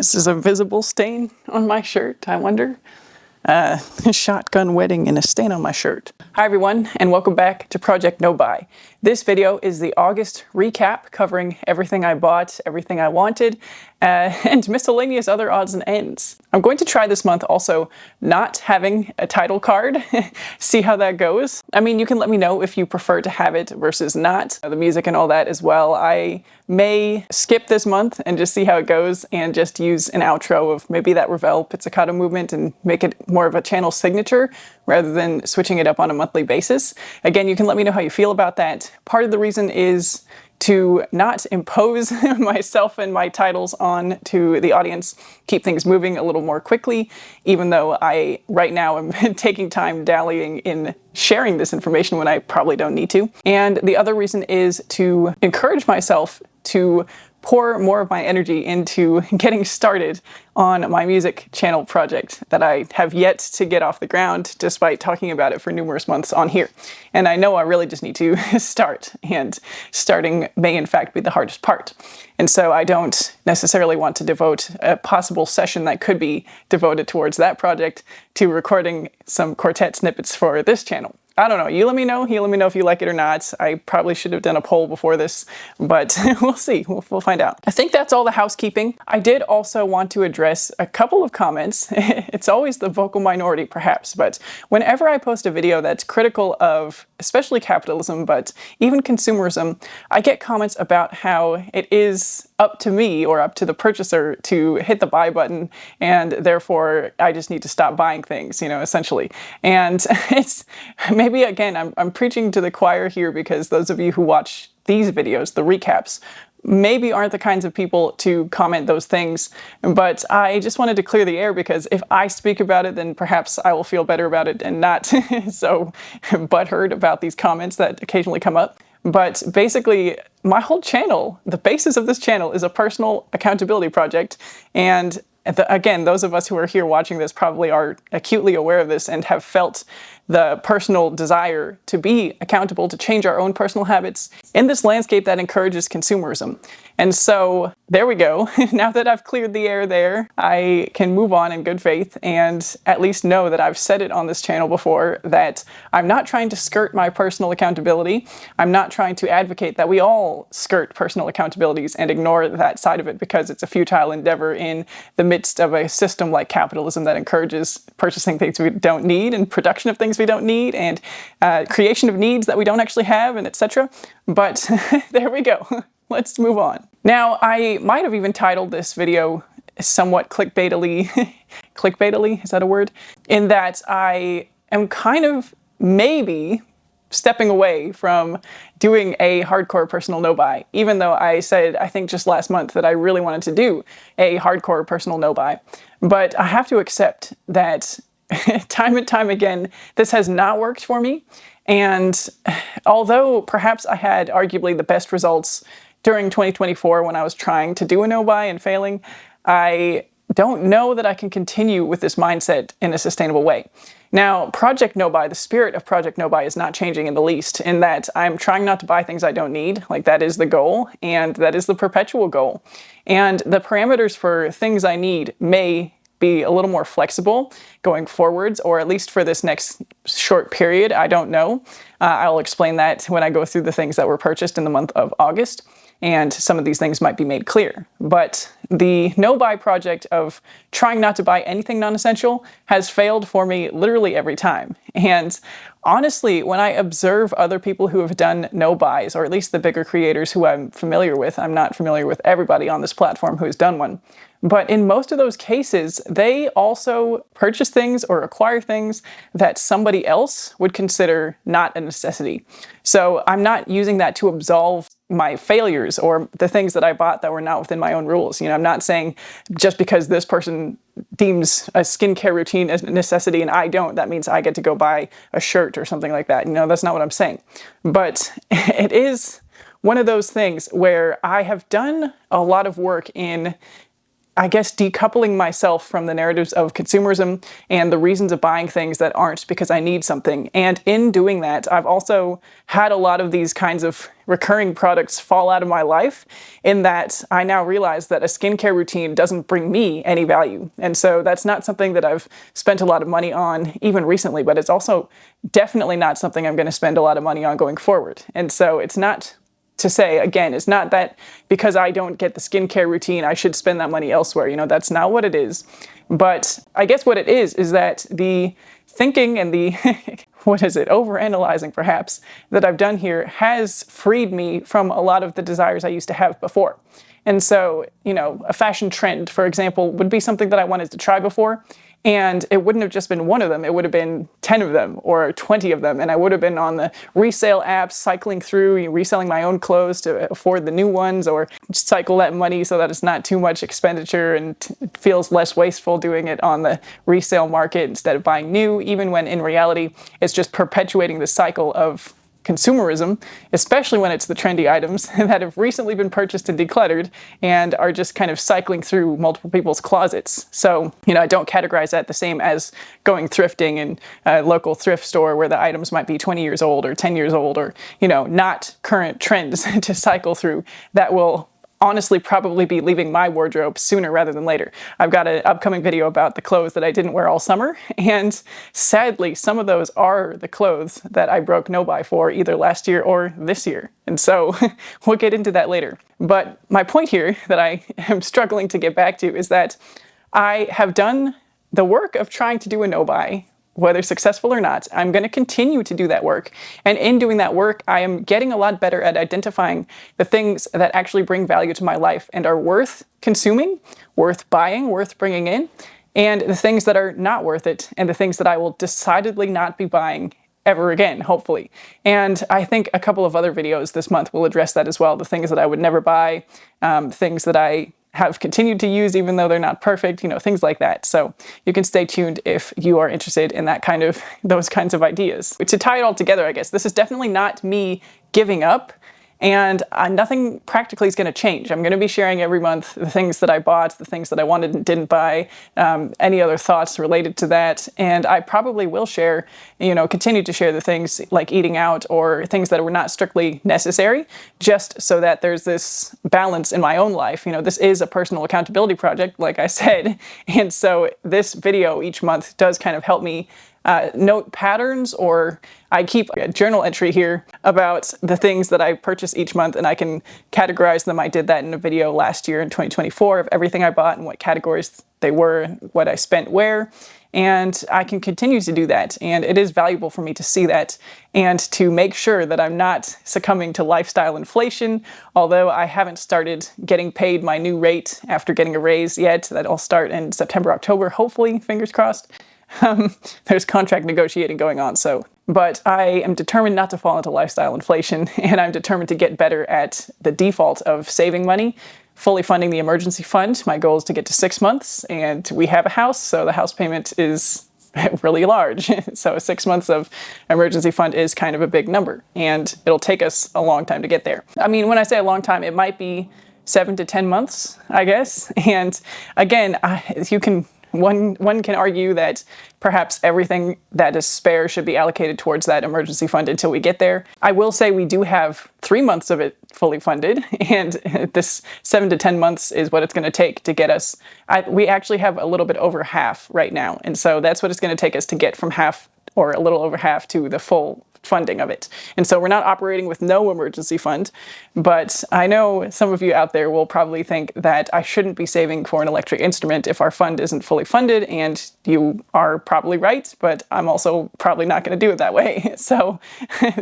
This is a visible stain on my shirt, I wonder. Shotgun wedding and a stain on my shirt. Hi everyone, and welcome back to Project No Buy. This video is the August recap covering everything I bought, everything I wanted, and miscellaneous other odds and ends. I'm going to try this month also not having a title card, see how that goes. I mean, you can let me know if you prefer to have it versus not, the music and all that as well. I may skip this month and just see how it goes and just use an outro of maybe that Ravel pizzicato movement and make it more of a channel signature rather than switching it up on a monthly basis. Again, you can let me know how you feel about that. Part of the reason is to not impose myself and my titles on to the audience, keep things moving a little more quickly, even though I right now am taking time dallying in sharing this information when I probably don't need to. And the other reason is to encourage myself to pour more of my energy into getting started on my music channel project that I have yet to get off the ground, despite talking about it for numerous months on here. And I know I really just need to start, and starting may in fact be the hardest part. And so I don't necessarily want to devote a possible session that could be devoted towards that project to recording some quartet snippets for this channel. I don't know, you let me know if you like it or not. I probably should have done a poll before this, but we'll see, we'll find out. I think that's all the housekeeping. I did also want to address a couple of comments. It's always the vocal minority perhaps, but whenever I post a video that's critical of especially capitalism, but even consumerism, I get comments about how it is up to me or up to the purchaser to hit the buy button, and therefore I just need to stop buying things, you know, essentially. And it's maybe, again, I'm preaching to the choir here because those of you who watch these videos, the recaps, maybe aren't the kinds of people to comment those things, but I just wanted to clear the air because if I speak about it, then perhaps I will feel better about it and not so butthurt about these comments that occasionally come up. But basically, my whole channel, the basis of this channel is a personal accountability project, and again, those of us who are here watching this probably are acutely aware of this and have felt the personal desire to be accountable, to change our own personal habits in this landscape that encourages consumerism. And so there we go. Now that I've cleared the air there, I can move on in good faith and at least know that I've said it on this channel before that I'm not trying to skirt my personal accountability. I'm not trying to advocate that we all skirt personal accountabilities and ignore that side of it because it's a futile endeavor in the midst of a system like capitalism that encourages purchasing things we don't need and production of things we don't need and creation of needs that we don't actually have, and etc. But there we go. Let's move on. Now, I might have even titled this video somewhat clickbaitily, clickbaitily, is that a word? In that I am kind of maybe stepping away from doing a hardcore personal no-buy, even though I said, I think just last month, that I really wanted to do a hardcore personal no-buy. But I have to accept that time and time again, this has not worked for me. And although perhaps I had arguably the best results during 2024 when I was trying to do a no-buy and failing, I don't know that I can continue with this mindset in a sustainable way. Now, Project No Buy, the spirit of Project No Buy is not changing in the least, in that I'm trying not to buy things I don't need. Like, that is the goal, and that is the perpetual goal. And the parameters for things I need may be a little more flexible going forwards, or at least for this next short period, I don't know. I'll explain that when I go through the things that were purchased in the month of August, and some of these things might be made clear. But the no-buy project of trying not to buy anything non-essential has failed for me literally every time. And honestly, when I observe other people who have done no-buys, or at least the bigger creators who I'm familiar with, I'm not familiar with everybody on this platform who has done one, but in most of those cases, they also purchase things or acquire things that somebody else would consider not a necessity. So I'm not using that to absolve my failures or the things that I bought that were not within my own rules. You know, I'm not saying just because this person deems a skincare routine as a necessity and I don't, that means I get to go buy a shirt or something like that. You know, that's not what I'm saying. But it is one of those things where I have done a lot of work in I guess, decoupling myself from the narratives of consumerism and the reasons of buying things that aren't because I need something. And in doing that, I've also had a lot of these kinds of recurring products fall out of my life, in that I now realize that a skincare routine doesn't bring me any value. And so that's not something that I've spent a lot of money on even recently, but it's also definitely not something I'm going to spend a lot of money on going forward. And so it's not to say, again, it's not that because I don't get the skincare routine, I should spend that money elsewhere. You know, that's not what it is. But I guess what it is that the thinking and the, overanalyzing perhaps, that I've done here has freed me from a lot of the desires I used to have before. And so, you know, a fashion trend, for example, would be something that I wanted to try before. And it wouldn't have just been one of them, it would have been 10 of them or 20 of them. And I would have been on the resale apps, cycling through, reselling my own clothes to afford the new ones, or cycle that money so that it's not too much expenditure and it feels less wasteful doing it on the resale market instead of buying new, even when in reality, it's just perpetuating the cycle of consumerism, especially when it's the trendy items that have recently been purchased and decluttered and are just kind of cycling through multiple people's closets. So, you know, I don't categorize that the same as going thrifting in a local thrift store where the items might be 20 years old or 10 years old, or, you know, not current trends to cycle through that will honestly probably be leaving my wardrobe sooner rather than later. I've got an upcoming video about the clothes that I didn't wear all summer, and sadly, some of those are the clothes that I broke no buy for either last year or this year. And so we'll get into that later. But my point here that I am struggling to get back to is that I have done the work of trying to do a no buy. Whether successful or not, I'm going to continue to do that work. And in doing that work, I am getting a lot better at identifying the things that actually bring value to my life and are worth consuming, worth buying, worth bringing in, and the things that are not worth it, and the things that I will decidedly not be buying ever again, hopefully. And I think a couple of other videos this month will address that as well. The things that I would never buy, things that I have continued to use even though they're not perfect, you know, things like that. So you can stay tuned if you are interested in those kinds of ideas. To tie it all together, I guess, this is definitely not me giving up, and nothing practically is going to change. I'm going to be sharing every month the things that I bought, the things that I wanted and didn't buy, any other thoughts related to that. And I probably will share, you know, continue to share the things like eating out or things that were not strictly necessary, just so that there's this balance in my own life. You know, this is a personal accountability project, like I said. And so this video each month does kind of help me note patterns, or I keep a journal entry here about the things that I purchase each month, and I can categorize them. I did that in a video last year in 2024 of everything I bought and what categories they were, what I spent where, and I can continue to do that. And it is valuable for me to see that and to make sure that I'm not succumbing to lifestyle inflation, although I haven't started getting paid my new rate after getting a raise yet. That'll start in September, October, hopefully, fingers crossed. There's contract negotiating going on, but I am determined not to fall into lifestyle inflation, and I'm determined to get better at the default of saving money, fully funding the emergency fund. My goal is to get to 6 months, and we have a house, so the house payment is really large. So 6 months of emergency fund is kind of a big number, and it'll take us a long time to get there. I mean, when I say a long time, it might be 7 to 10 months, I guess. And again, one can argue that perhaps everything that is spare should be allocated towards that emergency fund until we get there. I will say we do have 3 months of it fully funded, and this 7 to 10 months is what it's going to take to get us. We actually have a little bit over half right now, and so that's what it's going to take us to get from half, or a little over half, to the full funding of it. And so we're not operating with no emergency fund, but I know some of you out there will probably think that I shouldn't be saving for an electric instrument if our fund isn't fully funded, and you are probably right, but I'm also probably not going to do it that way. So,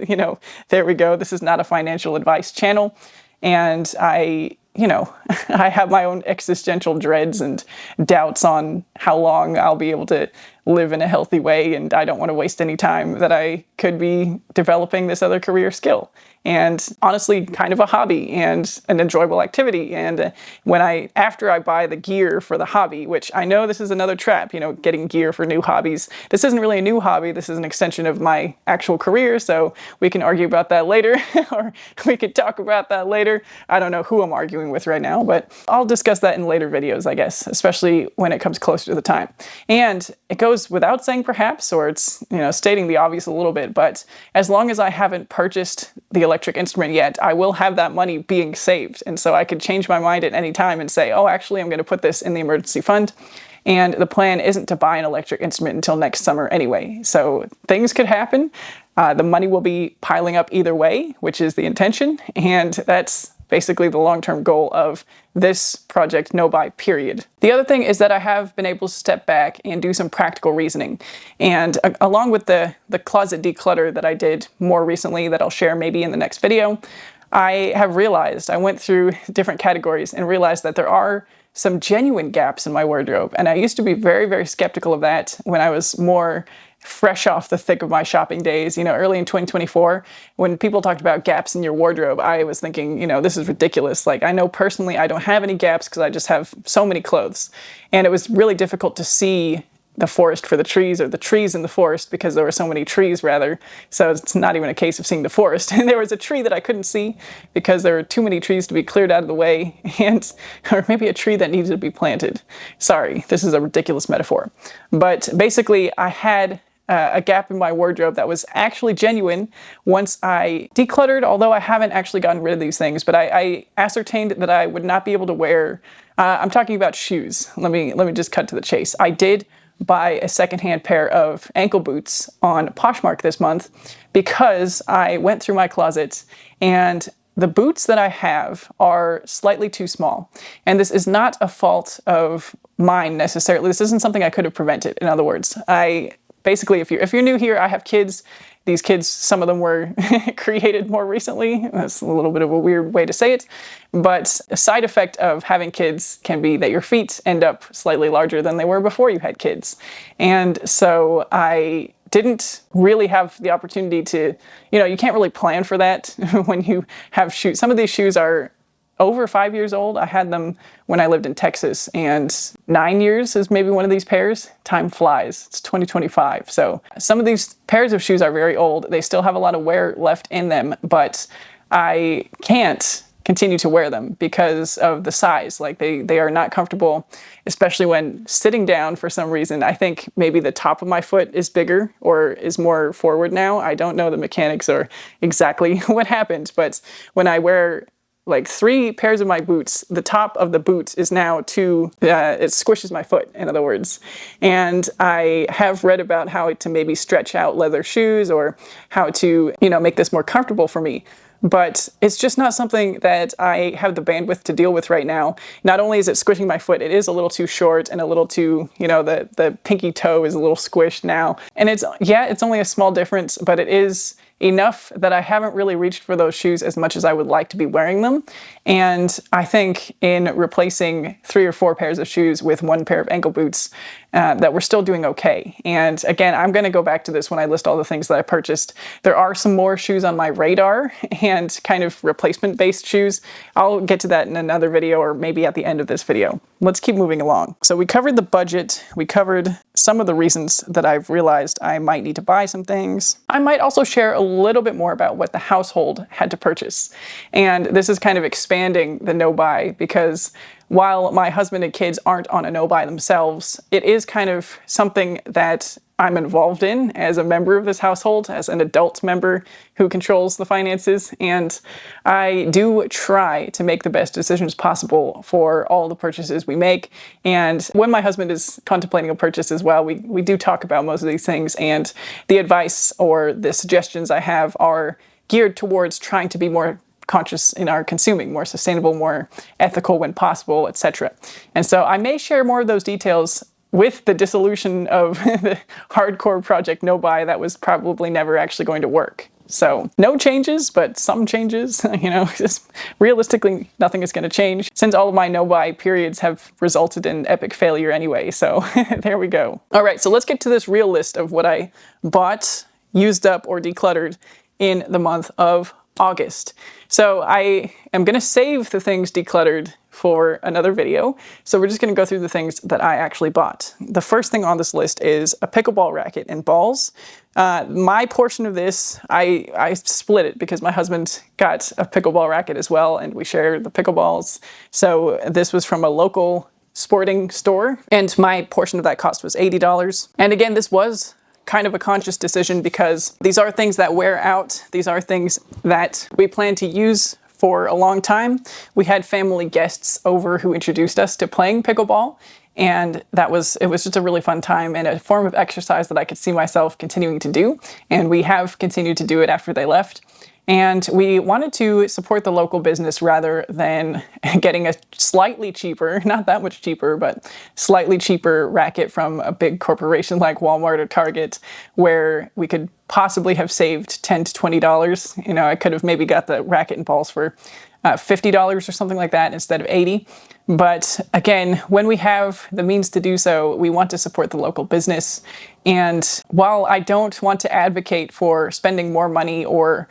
you know, there we go. This is not a financial advice channel, and I have my own existential dreads and doubts on how long I'll be able to live in a healthy way, and I don't want to waste any time that I could be developing this other career skill. And honestly, kind of a hobby and an enjoyable activity. And after I buy the gear for the hobby, which I know this is another trap, you know, getting gear for new hobbies. This isn't really a new hobby. This is an extension of my actual career. So we can argue about that later, or we could talk about that later. I don't know who I'm arguing struggling with right now, but I'll discuss that in later videos, I guess, especially when it comes closer to the time. And it goes without saying perhaps, or it's, stating the obvious a little bit, but as long as I haven't purchased the electric instrument yet, I will have that money being saved. And so I could change my mind at any time and say, oh, actually, I'm going to put this in the emergency fund. And the plan isn't to buy an electric instrument until next summer anyway. So things could happen. The money will be piling up either way, which is the intention. And that's basically the long-term goal of this project no buy period. The other thing is that I have been able to step back and do some practical reasoning. And along with the closet declutter that I did more recently that I'll share maybe in the next video, I have realized, I went through different categories and realized that there are some genuine gaps in my wardrobe. And I used to be very, very skeptical of that when I was more fresh off the thick of my shopping days, early in 2024, when people talked about gaps in your wardrobe, I was thinking, this is ridiculous. Like, I know personally I don't have any gaps because I just have so many clothes. And it was really difficult to see the forest for the trees, or the trees in the forest, because there were so many trees rather. So it's not even a case of seeing the forest. And there was a tree that I couldn't see because there were too many trees to be cleared out of the way, or maybe a tree that needed to be planted. Sorry, this is a ridiculous metaphor. But basically I had a gap in my wardrobe that was actually genuine once I decluttered, although I haven't actually gotten rid of these things, but I ascertained that I would not be able to wear, I'm talking about shoes. Let me just cut to the chase. I did buy a secondhand pair of ankle boots on Poshmark this month because I went through my closet and the boots that I have are slightly too small. And this is not a fault of mine necessarily. This isn't something I could have prevented. In other words, basically, if you're new here, I have kids. These kids, some of them were created more recently. That's a little bit of a weird way to say it. But a side effect of having kids can be that your feet end up slightly larger than they were before you had kids. And so I didn't really have the opportunity to, you can't really plan for that when you have shoes. Some of these shoes are over 5 years old. I had them when I lived in Texas, and 9 years is maybe one of these pairs. Time flies. It's 2025. So some of these pairs of shoes are very old. They still have a lot of wear left in them, but I can't continue to wear them because of the size. Like they are not comfortable, especially when sitting down for some reason. I think maybe the top of my foot is bigger or is more forward now. I don't know the mechanics or exactly what happened, but when I wear like 3 pairs of my boots, the top of the boot is now it squishes my foot, in other words. And I have read about how to maybe stretch out leather shoes or how to, make this more comfortable for me. But it's just not something that I have the bandwidth to deal with right now. Not only is it squishing my foot, it is a little too short and a little too, the pinky toe is a little squished now. And it's only a small difference, but it is enough that I haven't really reached for those shoes as much as I would like to be wearing them. And I think in replacing 3 or 4 pairs of shoes with 1 pair of ankle boots, that we're still doing okay. And again, I'm going to go back to this when I list all the things that I purchased. There are some more shoes on my radar and kind of replacement-based shoes. I'll get to that in another video or maybe at the end of this video. Let's keep moving along. So we covered the budget. We covered some of the reasons that I've realized I might need to buy some things. I might also share a little bit more about what the household had to purchase. And this is kind of expanding the no-buy because while my husband and kids aren't on a no-buy themselves, it is kind of something that I'm involved in as a member of this household, as an adult member who controls the finances, and I do try to make the best decisions possible for all the purchases we make. And when my husband is contemplating a purchase as well, we do talk about most of these things, and the advice or the suggestions I have are geared towards trying to be more conscious in our consuming, more sustainable, more ethical when possible, etc. And so I may share more of those details with the dissolution of the hardcore project no buy that was probably never actually going to work. So no changes, but some changes, just realistically nothing is going to change since all of my no buy periods have resulted in epic failure anyway. So there we go. All right, so let's get to this real list of what I bought, used up, or decluttered in the month of August. So I am going to save the things decluttered for another video. So we're just going to go through the things that I actually bought. The first thing on this list is a pickleball racket and balls. My portion of this, I split it because my husband got a pickleball racket as well, and we share the pickleballs. So this was from a local sporting store, and my portion of that cost was $80. And again, this was kind of a conscious decision because these are things that wear out. These are things that we plan to use for a long time. We had family guests over who introduced us to playing pickleball, and it was just a really fun time and a form of exercise that I could see myself continuing to do, and we have continued to do it after they left. And we wanted to support the local business rather than getting a slightly cheaper, not that much cheaper, but slightly cheaper racket from a big corporation like Walmart or Target, where we could possibly have saved $10 to $20. You know, I could have maybe got the racket and balls for $50 or something like that instead of $80. But again, when we have the means to do so, we want to support the local business. And while I don't want to advocate for spending more money or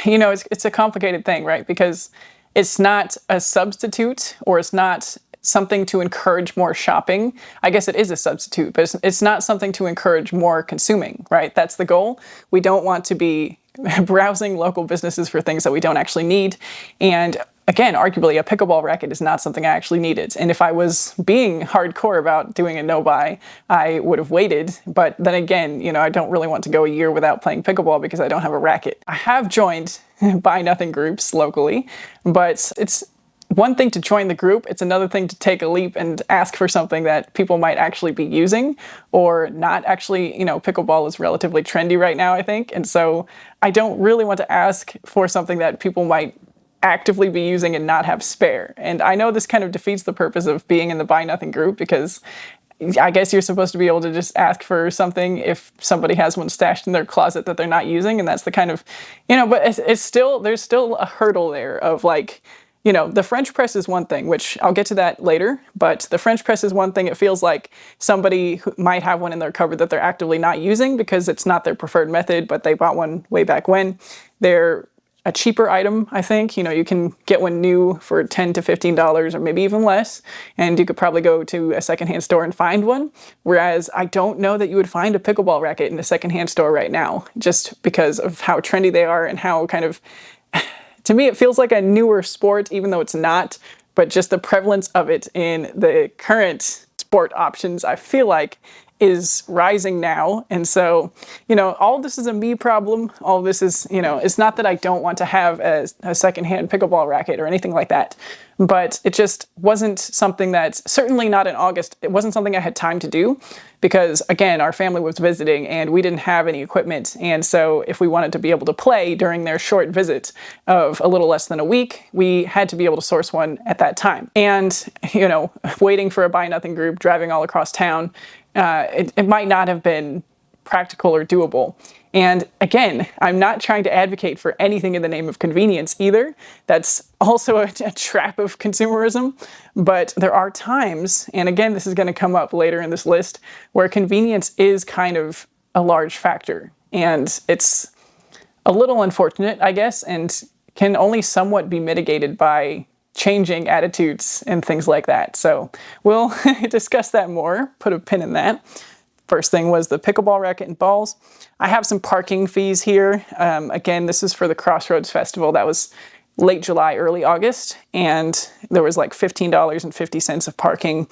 you know, it's a complicated thing, right? Because it's not a substitute, or it's not something to encourage more shopping. I guess it is a substitute, but it's not something to encourage more consuming, right? That's the goal. We don't want to be browsing local businesses for things that we don't actually need. And again, arguably, a pickleball racket is not something I actually needed. And if I was being hardcore about doing a no-buy, I would have waited. But then again, you know, I don't really want to go a year without playing pickleball because I don't have a racket. I have joined Buy Nothing groups locally, but it's one thing to join the group. It's another thing to take a leap and ask for something that people might actually be using or not actually. You know, pickleball is relatively trendy right now, I think. And so I don't really want to ask for something that people might actively be using and not have spare. And I know this kind of defeats the purpose of being in the Buy Nothing group, because I guess you're supposed to be able to just ask for something if somebody has one stashed in their closet that they're not using. And that's the kind of, you know, but it's still, there's still a hurdle there of like, you know, the French press is one thing, which I'll get to that later, but the French press is one thing. It feels like somebody who might have one in their cupboard that they're actively not using because it's not their preferred method, but they bought one way back when. They're a cheaper item, I think. You know, you can get one new for $10 to $15 or maybe even less, and you could probably go to a secondhand store and find one. Whereas I don't know that you would find a pickleball racket in a secondhand store right now, just because of how trendy they are and how kind of, to me, it feels like a newer sport, even though it's not, but just the prevalence of it in the current sport options, I feel like, is rising now. And so, you know, all of this is a me problem. All of this is, you know, it's not that I don't want to have a secondhand pickleball racket or anything like that, but it just wasn't something that's, certainly not in August, it wasn't something I had time to do because, again, our family was visiting and we didn't have any equipment. And so if we wanted to be able to play during their short visit of a little less than a week, we had to be able to source one at that time. And, you know, waiting for a Buy Nothing group, driving all across town, it might not have been practical or doable. And again, I'm not trying to advocate for anything in the name of convenience either. That's also a trap of consumerism. But there are times, and again, this is going to come up later in this list, where convenience is kind of a large factor. And it's a little unfortunate, I guess, and can only somewhat be mitigated by changing attitudes and things like that. So we'll discuss that more, put a pin in that. First thing was the pickleball racket and balls. I have some parking fees here. Again, this is for the Crossroads Festival. That was late July, early August, and there was like $15.50 of parking.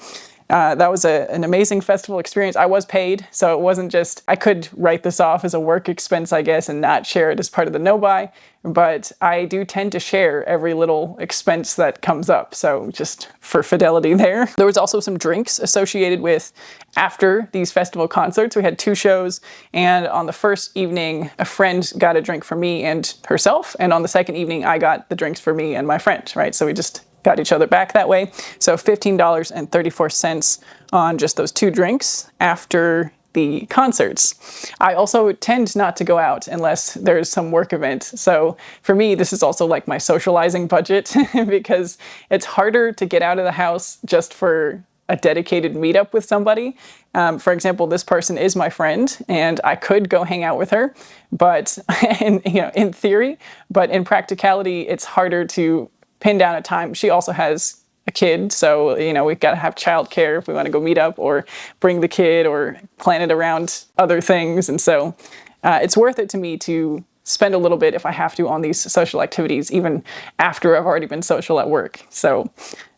That was an amazing festival experience. I was paid, so it wasn't just, I could write this off as a work expense, I guess, and not share it as part of the no-buy, but I do tend to share every little expense that comes up, so just for fidelity there. There was also some drinks associated with after these festival concerts. We had 2 shows, and on the first evening, a friend got a drink for me and herself, and on the second evening, I got the drinks for me and my friend, right? So we just got each other back that way. So $15.34 on just those 2 drinks after the concerts. I also tend not to go out unless there's some work event. So for me, this is also like my socializing budget because it's harder to get out of the house just for a dedicated meetup with somebody. For example, this person is my friend and I could go hang out with her, but in theory, but in practicality, it's harder to pin down a time. She also has a kid, so we've got to have childcare if we want to go meet up or bring the kid or plan it around other things. And so it's worth it to me to spend a little bit if I have to on these social activities, even after I've already been social at work. So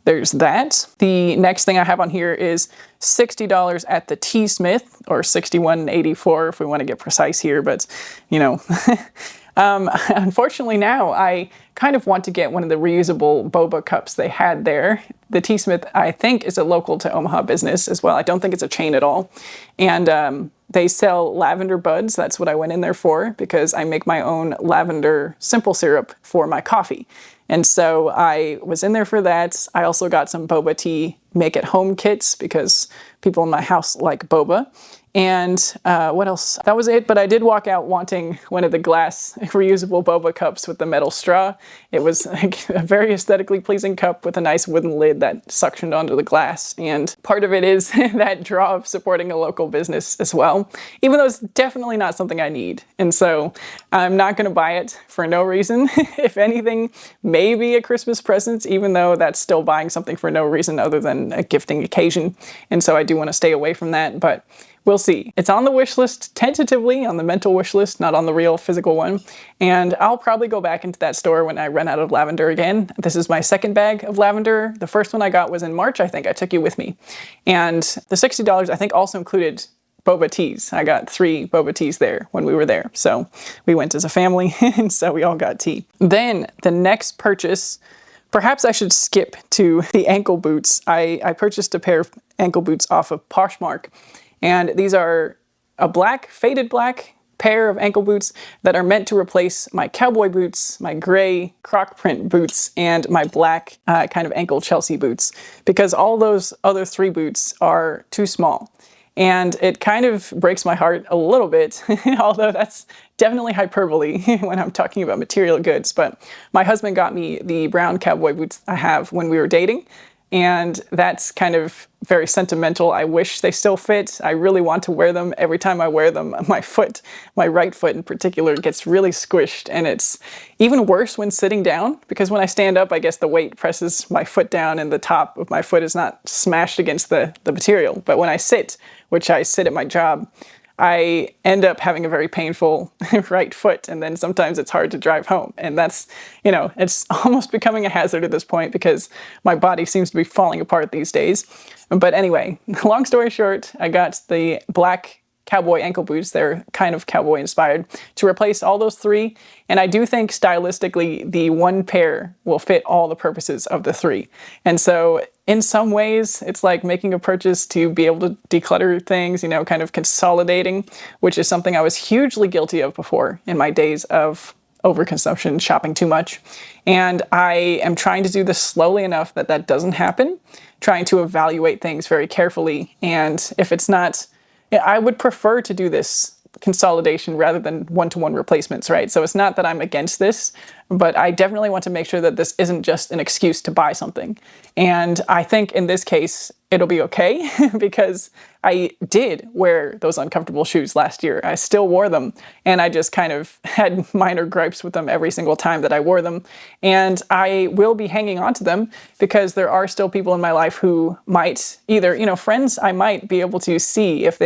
there's that. The next thing I have on here is $60 at the Tea Smith, or $61.84 if we want to get precise here, but unfortunately now I kind of want to get one of the reusable boba cups they had there. The Tea Smith, I think, is a local to Omaha business as well. I don't think it's a chain at all. And they sell lavender buds. That's what I went in there for, because I make my own lavender simple syrup for my coffee. And so I was in there for that. I also got some boba tea make-at-home kits because people in my house like boba. And what else? That was it, but I did walk out wanting one of the glass reusable boba cups with the metal straw. It was like a very aesthetically pleasing cup with a nice wooden lid that suctioned onto the glass. And part of it is that draw of supporting a local business as well, even though it's definitely not something I need. And so I'm not going to buy it for no reason. If anything, maybe a Christmas present, even though that's still buying something for no reason other than a gifting occasion. And so I do want to stay away from that, but we'll see. It's on the wish list, tentatively on the mental wish list, not on the real physical one. And I'll probably go back into that store when I run out of lavender again. This is my second bag of lavender. The first one I got was in March, I think. I took you with me. And the $60, I think, also included boba teas. I got 3 boba teas there when we were there. So we went as a family, and so we all got tea. Then the next purchase, perhaps I should skip to the ankle boots. I purchased a pair of ankle boots off of Poshmark. And these are a faded black pair of ankle boots that are meant to replace my cowboy boots, my gray croc print boots, and my black kind of ankle Chelsea boots, because all those other 3 boots are too small. And it kind of breaks my heart a little bit, although that's definitely hyperbole when I'm talking about material goods. But my husband got me the brown cowboy boots I have when we were dating. And that's kind of very sentimental. I wish they still fit. I really want to wear them. Every time I wear them, my right foot in particular, gets really squished. And it's even worse when sitting down, because when I stand up, I guess the weight presses my foot down and the top of my foot is not smashed against the material. But when I sit, which I sit at my job, I end up having a very painful right foot, and then sometimes it's hard to drive home. And that's, it's almost becoming a hazard at this point because my body seems to be falling apart these days. But anyway, long story short, I got the black cowboy ankle boots. They're kind of cowboy inspired, to replace all those 3. And I do think stylistically the one pair will fit all the purposes of the 3. And so in some ways it's like making a purchase to be able to declutter things, kind of consolidating, which is something I was hugely guilty of before in my days of overconsumption, shopping too much. And I am trying to do this slowly enough that that doesn't happen, trying to evaluate things very carefully. And if it's not, I would prefer to do this consolidation rather than one-to-one replacements, right? So it's not that I'm against this, but I definitely want to make sure that this isn't just an excuse to buy something. And I think in this case, it'll be okay because I did wear those uncomfortable shoes last year. I still wore them, and I just kind of had minor gripes with them every single time that I wore them. And I will be hanging on to them because there are still people in my life who might either, friends I might be able to see if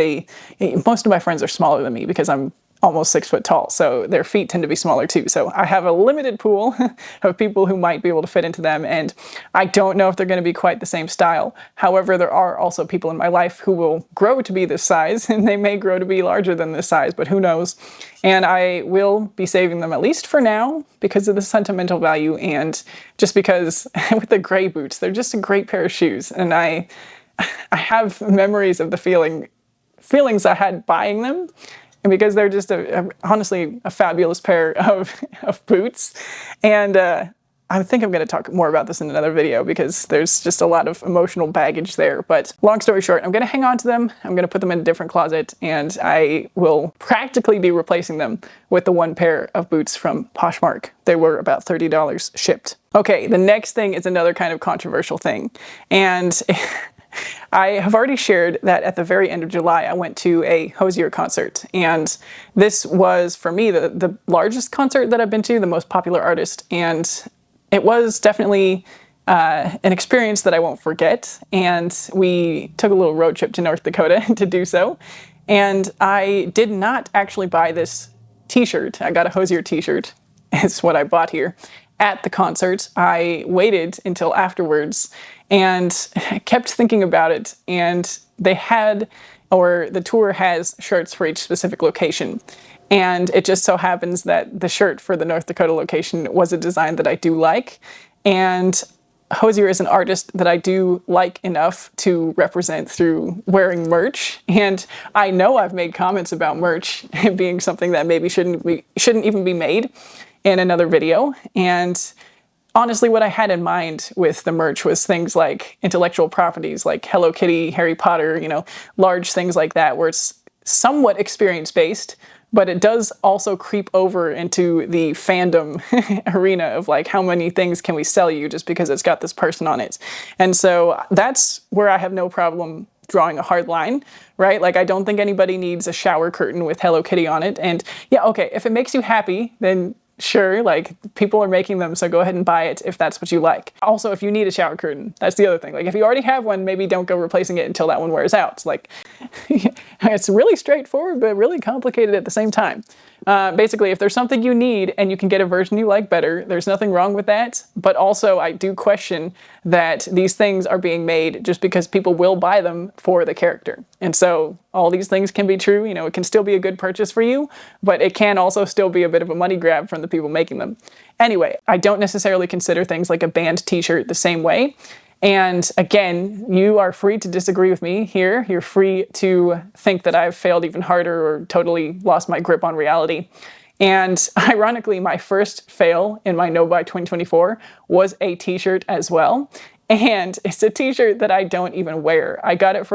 most of my friends are smaller than me because I'm almost 6 foot tall, so their feet tend to be smaller too. So I have a limited pool of people who might be able to fit into them, and I don't know if they're going to be quite the same style. However, there are also people in my life who will grow to be this size, and they may grow to be larger than this size, but who knows? And I will be saving them, at least for now, because of the sentimental value, and just because with the gray boots, they're just a great pair of shoes, and I have memories of the feelings I had buying them. And because they're just honestly a fabulous pair of boots. And I think I'm going to talk more about this in another video because there's just a lot of emotional baggage there. But long story short, I'm going to hang on to them. I'm going to put them in a different closet, and I will practically be replacing them with the one pair of boots from Poshmark. They were about $30 shipped. Okay, the next thing is another kind of controversial thing. And I have already shared that at the very end of July, I went to a Hozier concert. And this was, for me, the largest concert that I've been to, the most popular artist. And it was definitely an experience that I won't forget. And we took a little road trip to North Dakota to do so. And I did not actually buy this t-shirt. I got a Hozier t-shirt. It's what I bought here. At the concert, I waited until afterwards and kept thinking about it. And they had, or the tour has, shirts for each specific location. And it just so happens that the shirt for the North Dakota location was a design that I do like. And Hozier is an artist that I do like enough to represent through wearing merch. And I know I've made comments about merch being something that maybe shouldn't even be made in another video. And honestly, what I had in mind with the merch was things like intellectual properties like Hello Kitty, Harry Potter, large things like that, where it's somewhat experience-based, but it does also creep over into the fandom arena of like, how many things can we sell you just because it's got this person on it? And so that's where I have no problem drawing a hard line, right? Like, I don't think anybody needs a shower curtain with Hello Kitty on it. And yeah, okay, if it makes you happy, then sure, like, people are making them, so go ahead and buy it if that's what you like. Also, if you need a shower curtain, that's the other thing. Like, if you already have one, maybe don't go replacing it until that one wears out. Like, it's really straightforward, but really complicated at the same time. Basically, if there's something you need and you can get a version you like better, there's nothing wrong with that. But also, I do question that these things are being made just because people will buy them for the character. And so all these things can be true. It can still be a good purchase for you, but it can also still be a bit of a money grab from the people making them. Anyway, I don't necessarily consider things like a band t-shirt the same way. And again, you are free to disagree with me here. You're free to think that I've failed even harder or totally lost my grip on reality. And ironically, my first fail in my No Buy 2024 was a t-shirt as well. And it's a t-shirt that I don't even wear. I got it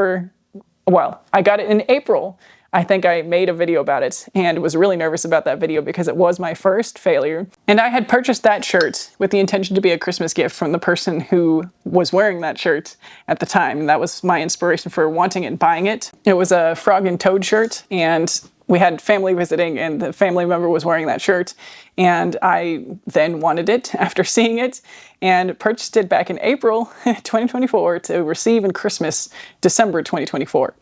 in April. I think I made a video about it and was really nervous about that video because it was my first failure. And I had purchased that shirt with the intention to be a Christmas gift from the person who was wearing that shirt at the time. And that was my inspiration for wanting it and buying it. It was a frog and toad shirt, and we had family visiting and the family member was wearing that shirt. And I then wanted it after seeing it and purchased it back in April 2024 to receive in December 2024.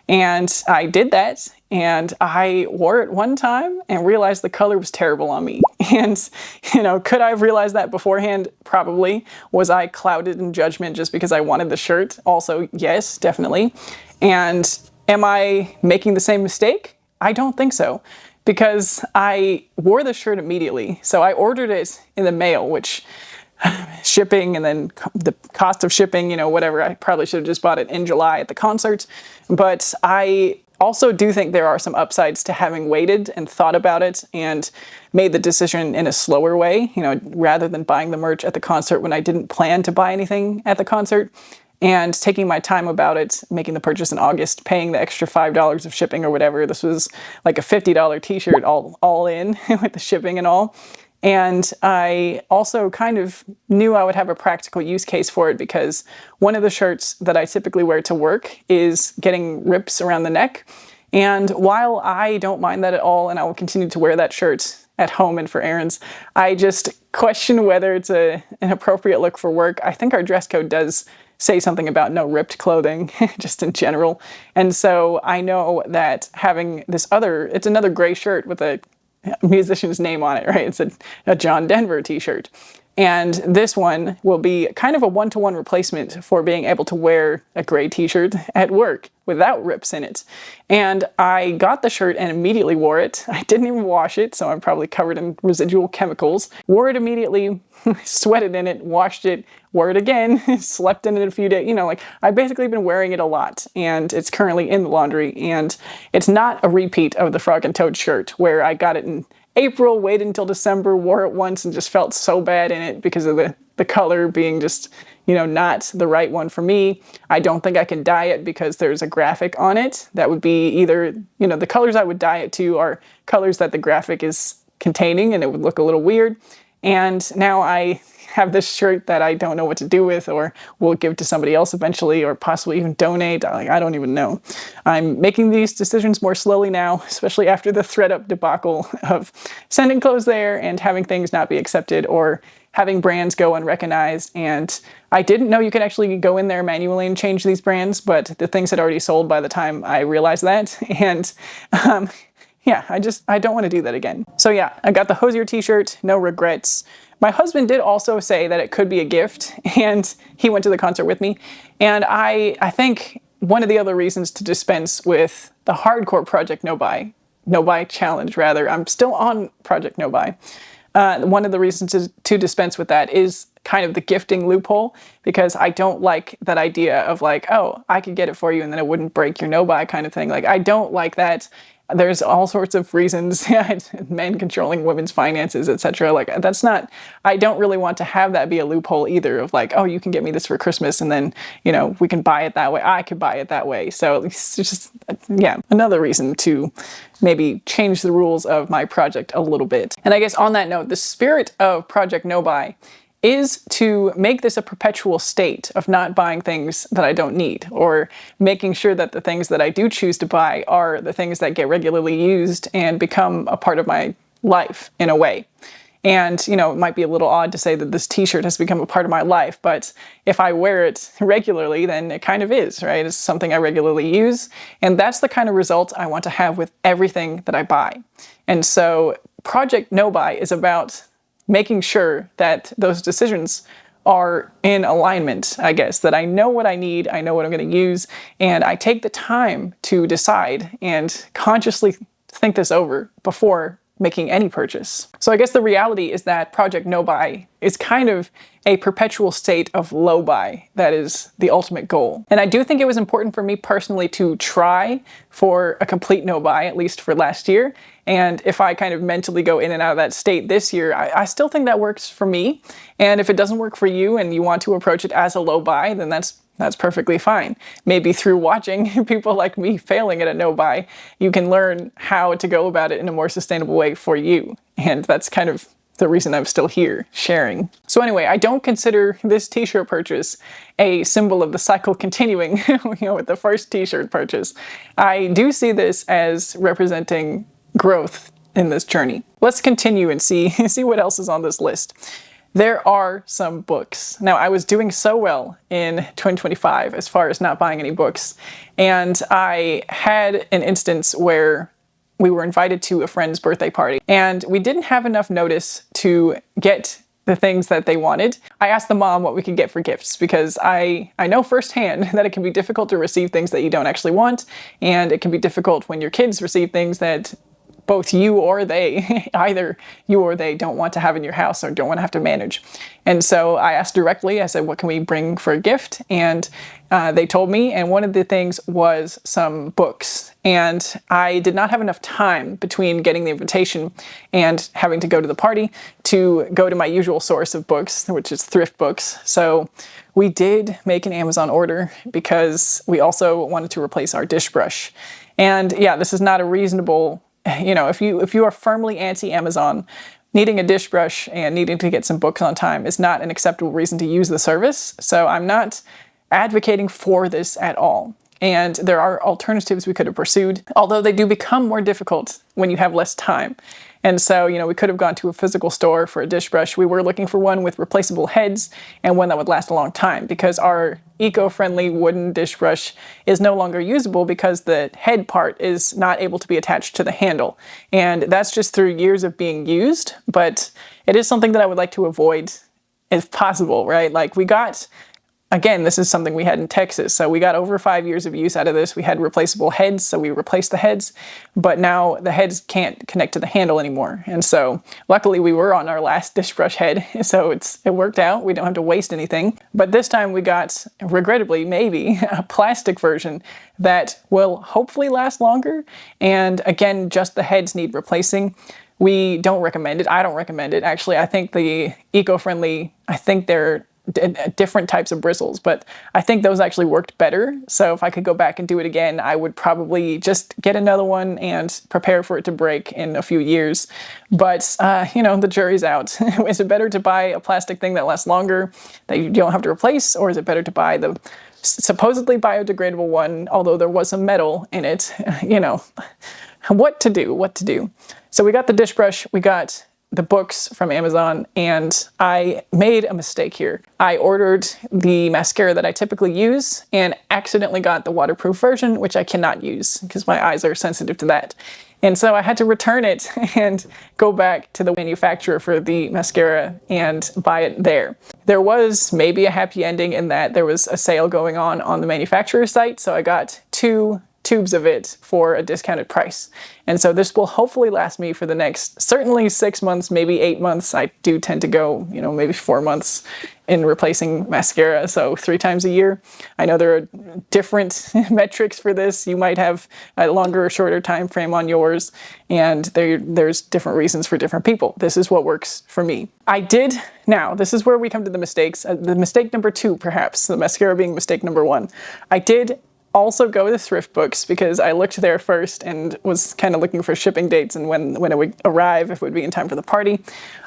And I did that, and I wore it one time and realized the color was terrible on me. And, could I have realized that beforehand? Probably. Was I clouded in judgment just because I wanted the shirt? Also, yes, definitely. And am I making the same mistake? I don't think so, because I wore the shirt immediately. So I ordered it in the mail, which shipping and then the cost of shipping, whatever. I probably should have just bought it in July at the concert. But I also do think there are some upsides to having waited and thought about it and made the decision in a slower way, rather than buying the merch at the concert when I didn't plan to buy anything at the concert. And taking my time about it, making the purchase in August, paying the extra $5 of shipping or whatever. This was like a $50 t-shirt all in with the shipping and all. And I also kind of knew I would have a practical use case for it because one of the shirts that I typically wear to work is getting rips around the neck. And while I don't mind that at all, and I will continue to wear that shirt at home and for errands, I just question whether it's an appropriate look for work. I think our dress code does say something about no ripped clothing, just in general. And so I know that having this it's another gray shirt with a musician's name on it, right? It's a John Denver t-shirt. And this one will be kind of a one-to-one replacement for being able to wear a gray t-shirt at work without rips in it. And I got the shirt and immediately wore it. I didn't even wash it, so I'm probably covered in residual chemicals. Wore it immediately, sweated in it, washed it, wore it again, slept in it a few days. I've basically been wearing it a lot, and it's currently in the laundry. And it's not a repeat of the Frog and Toad shirt where I got it in April, waited until December, wore it once, and just felt so bad in it because of the color being just, not the right one for me. I don't think I can dye it because there's a graphic on it. That would be either, the colors I would dye it to are colors that the graphic is containing, and it would look a little weird. And now I have this shirt that I don't know what to do with, or will give to somebody else eventually, or possibly even donate. Like, I don't even know. I'm making these decisions more slowly now, especially after the ThreadUp debacle of sending clothes there and having things not be accepted, or having brands go unrecognized. And I didn't know you could actually go in there manually and change these brands, but the things had already sold by the time I realized that. And yeah, I don't want to do that again. So yeah, I got the Hosier t-shirt, no regrets. My husband did also say that it could be a gift, and he went to the concert with me. And I think one of the other reasons to dispense with the hardcore Project No Buy challenge rather, I'm still on Project No Buy. One of the reasons to dispense with that is kind of the gifting loophole, because I don't like that idea of like, oh, I could get it for you and then it wouldn't break your no-buy kind of thing. Like, I don't like that. There's all sorts of reasons, men controlling women's finances, etc. Like, that's not, I don't really want to have that be a loophole either, of like, oh, you can get me this for Christmas and then, you know, we can buy it that way. I could buy it that way. So it's just, yeah, another reason to maybe change the rules of my project a little bit. And I guess on that note, the spirit of Project No Buy is to make this a perpetual state of not buying things that I don't need, or making sure that the things that I do choose to buy are the things that get regularly used and become a part of my life in a way. And, you know, it might be a little odd to say that this t-shirt has become a part of my life, but if I wear it regularly, then it kind of is, right? It's something I regularly use. And that's the kind of result I want to have with everything that I buy. And so Project No Buy is about making sure that those decisions are in alignment, I guess, that I know what I need, I know what I'm going to use, and I take the time to decide and consciously think this over before making any purchase. So I guess the reality is that Project No Buy is kind of a perpetual state of low buy that is the ultimate goal. And I do think it was important for me personally to try for a complete no buy, at least for last year. And if I kind of mentally go in and out of that state this year, I still think that works for me. And if it doesn't work for you and you want to approach it as a low buy, then that's perfectly fine. Maybe through watching people like me failing at a no buy, you can learn how to go about it in a more sustainable way for you. And that's kind of the reason I'm still here sharing. So anyway, I don't consider this t-shirt purchase a symbol of the cycle continuing, with the first t-shirt purchase. I do see this as representing growth in this journey. Let's continue and see what else is on this list. There are some books. Now, I was doing so well in 2025 as far as not buying any books, and I had an instance where we were invited to a friend's birthday party, and we didn't have enough notice to get the things that they wanted. I asked the mom what we could get for gifts, because I know firsthand that it can be difficult to receive things that you don't actually want, and it can be difficult when your kids receive things that both you or they, either you or they, don't want to have in your house or don't want to have to manage. And so I asked directly, I said, what can we bring for a gift? And they told me, and one of the things was some books. And I did not have enough time between getting the invitation and having to go to the party to go to my usual source of books, which is thrift books. So we did make an Amazon order because we also wanted to replace our dish brush. And yeah, this is not a reasonable, if you are firmly anti-Amazon, needing a dish brush and needing to get some books on time is not an acceptable reason to use the service. So I'm not advocating for this at all. And there are alternatives we could have pursued, although they do become more difficult when you have less time. And so, we could have gone to a physical store for a dish brush. We were looking for one with replaceable heads and one that would last a long time, because our eco-friendly wooden dish brush is no longer usable because the head part is not able to be attached to the handle. And that's just through years of being used, but it is something that I would like to avoid if possible, right? Like, we got, again, this is something we had in Texas. So we got over 5 years of use out of this. We had replaceable heads, so we replaced the heads, but now the heads can't connect to the handle anymore. And so luckily we were on our last dish brush head, so it worked out. We don't have to waste anything. But this time we got, regrettably, maybe a plastic version that will hopefully last longer. And again, just the heads need replacing. We don't recommend it. I don't recommend it. Actually, I think the eco-friendly, I think they're different types of bristles, but I think those actually worked better. So if I could go back and do it again, I would probably just get another one and prepare for it to break in a few years. But, you know, the jury's out. Is it better to buy a plastic thing that lasts longer that you don't have to replace, or is it better to buy the supposedly biodegradable one, although there was some metal in it? You know, what to do. So we got the dish brush, we got the books from Amazon, and I made a mistake here. I ordered the mascara that I typically use and accidentally got the waterproof version, which I cannot use because my eyes are sensitive to that. And so I had to return it and go back to the manufacturer for the mascara and buy it there. There was maybe a happy ending in that there was a sale going on the manufacturer's site, so I got 2 tubes of it for a discounted price. And so this will hopefully last me for the next, certainly 6 months, maybe 8 months. I do tend to go, you know, maybe 4 months in replacing mascara, so 3 times a year. I know there are different metrics for this. You might have a longer or shorter time frame on yours, and there's different reasons for different people. This is what works for me. Now, this is where we come to the mistakes. The mistake number 2, perhaps, the mascara being mistake number 1. I did also go to thrift books because I looked there first and was kind of looking for shipping dates and when it would arrive, if it would be in time for the party.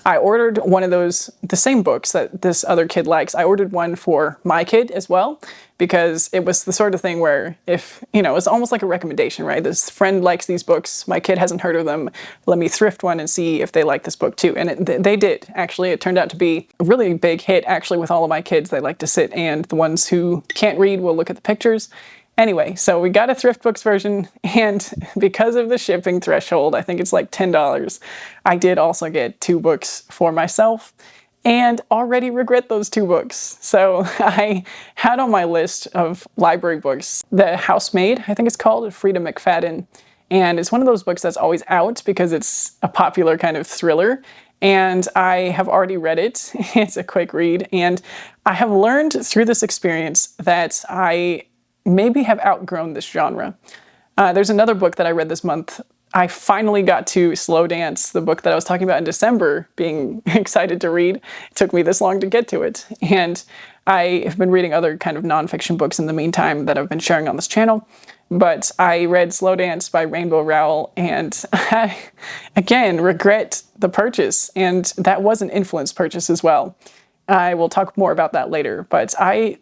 I ordered one of those, the same books that this other kid likes. I ordered one for my kid as well because it was the sort of thing where if, you know, it's almost like a recommendation, right? This friend likes these books, my kid hasn't heard of them, let me thrift one and see if they like this book too. And they did, actually. It turned out to be a really big hit, actually, with all of my kids. They like to sit, and the ones who can't read will look at the pictures. Anyway, so we got a thrift books version, and because of the shipping threshold, I think it's like $10, I did also get 2 books for myself and already regret those 2 books. So I had on my list of library books, The Housemaid, I think it's called, Frida McFadden. And it's one of those books that's always out because it's a popular kind of thriller. And I have already read it. It's a quick read. And I have learned through this experience that I maybe have outgrown this genre. There's another book that I read this month. I finally got to Slow Dance, the book that I was talking about in December, being excited to read. It took me this long to get to it. And I have been reading other kind of nonfiction books in the meantime that I've been sharing on this channel. But I read Slow Dance by Rainbow Rowell, and I, again, regret the purchase. And that was an influence purchase as well. I will talk more about that later, but I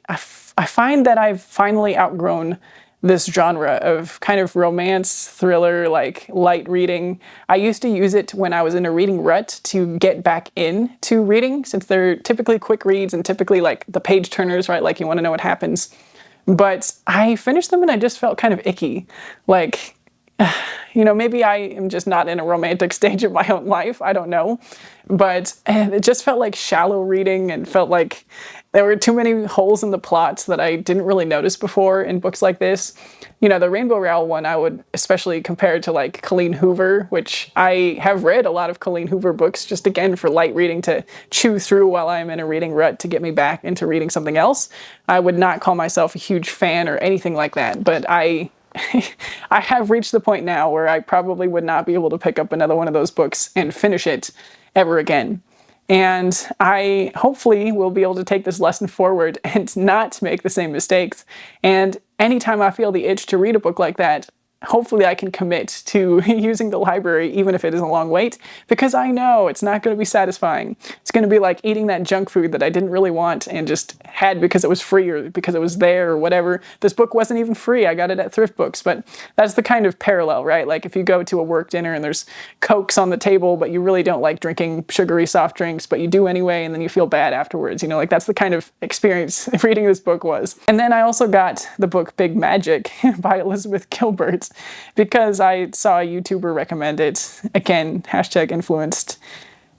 find that I've finally outgrown this genre of kind of romance, thriller, like light reading. I used to use it when I was in a reading rut to get back into reading, since they're typically quick reads and typically like the page turners, right? Like you want to know what happens. But I finished them and I just felt kind of icky. Like, you know, maybe I am just not in a romantic stage of my own life. I don't know. But it just felt like shallow reading and felt like there were too many holes in the plots that I didn't really notice before in books like this. You know, the Rainbow Rowell one I would especially compare to like Colleen Hoover, which I have read a lot of Colleen Hoover books just again for light reading to chew through while I'm in a reading rut to get me back into reading something else. I would not call myself a huge fan or anything like that, but I have reached the point now where I probably would not be able to pick up another one of those books and finish it ever again. And I hopefully will be able to take this lesson forward and not make the same mistakes. And anytime I feel the itch to read a book like that, hopefully I can commit to using the library, even if it is a long wait, because I know it's not going to be satisfying. It's going to be like eating that junk food that I didn't really want and just had because it was free or because it was there or whatever. This book wasn't even free. I got it at thrift books, but that's the kind of parallel, right? Like if you go to a work dinner and there's Cokes on the table, but you really don't like drinking sugary soft drinks, but you do anyway, and then you feel bad afterwards. You know, like that's the kind of experience reading this book was. And then I also got the book Big Magic by Elizabeth Gilbert, because I saw a YouTuber recommend it. Again, hashtag influenced.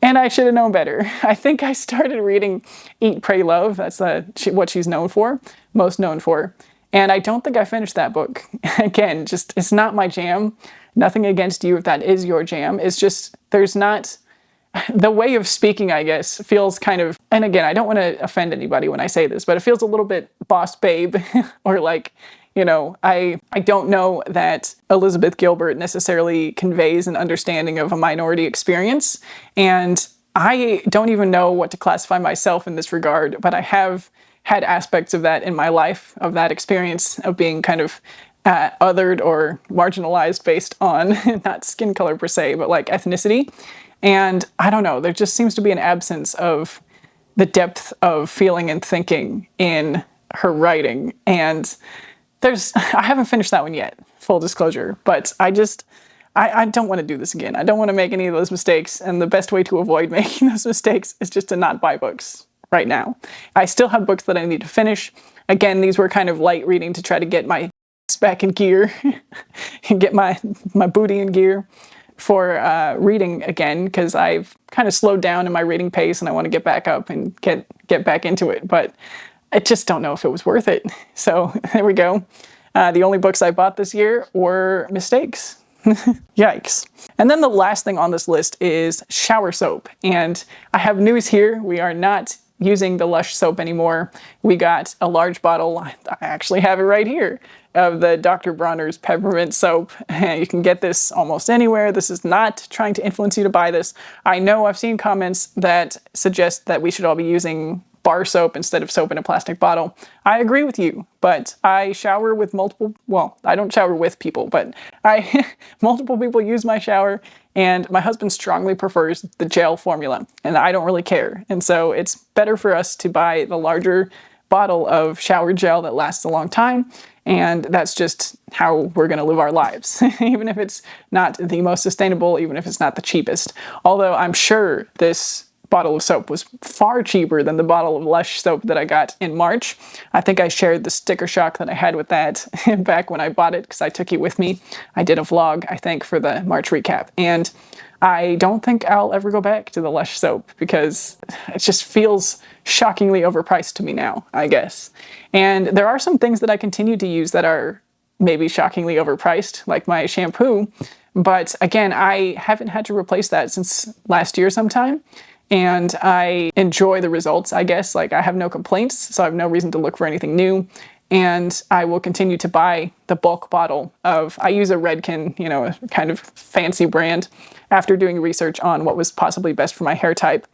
And I should have known better. I think I started reading Eat, Pray, Love. That's what she's known for, most known for. And I don't think I finished that book. Again, just it's not my jam. Nothing against you if that is your jam. It's just, there's not, the way of speaking, I guess, feels kind of, and again, I don't want to offend anybody when I say this, but it feels a little bit boss babe or like, you know, I don't know that Elizabeth Gilbert necessarily conveys an understanding of a minority experience. And I don't even know what to classify myself in this regard, but I have had aspects of that in my life, of that experience of being kind of othered or marginalized based on not skin color per se, but like ethnicity. And I don't know, there just seems to be an absence of the depth of feeling and thinking in her writing. And I haven't finished that one yet, full disclosure, but I don't want to do this again. I don't want to make any of those mistakes, and the best way to avoid making those mistakes is just to not buy books right now. I still have books that I need to finish. Again, these were kind of light reading to try to get my back in gear and get my booty in gear for reading again, because I've kind of slowed down in my reading pace and I want to get back up and get back into it, but I just don't know if it was worth it. So there we go. The only books I bought this year were mistakes. Yikes. And then the last thing on this list is shower soap. And I have news here. We are not using the Lush soap anymore. We got a large bottle, I actually have it right here, of the Dr. Bronner's peppermint soap. You can get this almost anywhere. This is not trying to influence you to buy this. I know I've seen comments that suggest that we should all be using bar soap instead of soap in a plastic bottle. I agree with you, but I shower with well, I don't shower with people, but multiple people use my shower, and my husband strongly prefers the gel formula, and I don't really care. And so it's better for us to buy the larger bottle of shower gel that lasts a long time, and that's just how we're going to live our lives, even if it's not the most sustainable, even if it's not the cheapest. Although I'm sure this bottle of soap was far cheaper than the bottle of Lush soap that I got in March. I think I shared the sticker shock that I had with that back when I bought it, because I took it with me. I did a vlog, I think, for the March recap. And I don't think I'll ever go back to the Lush soap because it just feels shockingly overpriced to me now, I guess. And there are some things that I continue to use that are maybe shockingly overpriced, like my shampoo. But again, I haven't had to replace that since last year sometime. And I enjoy the results, I guess. Like, I have no complaints, so I have no reason to look for anything new. And I will continue to buy the bulk bottle of, I use a Redken, you know, a kind of fancy brand, after doing research on what was possibly best for my hair type.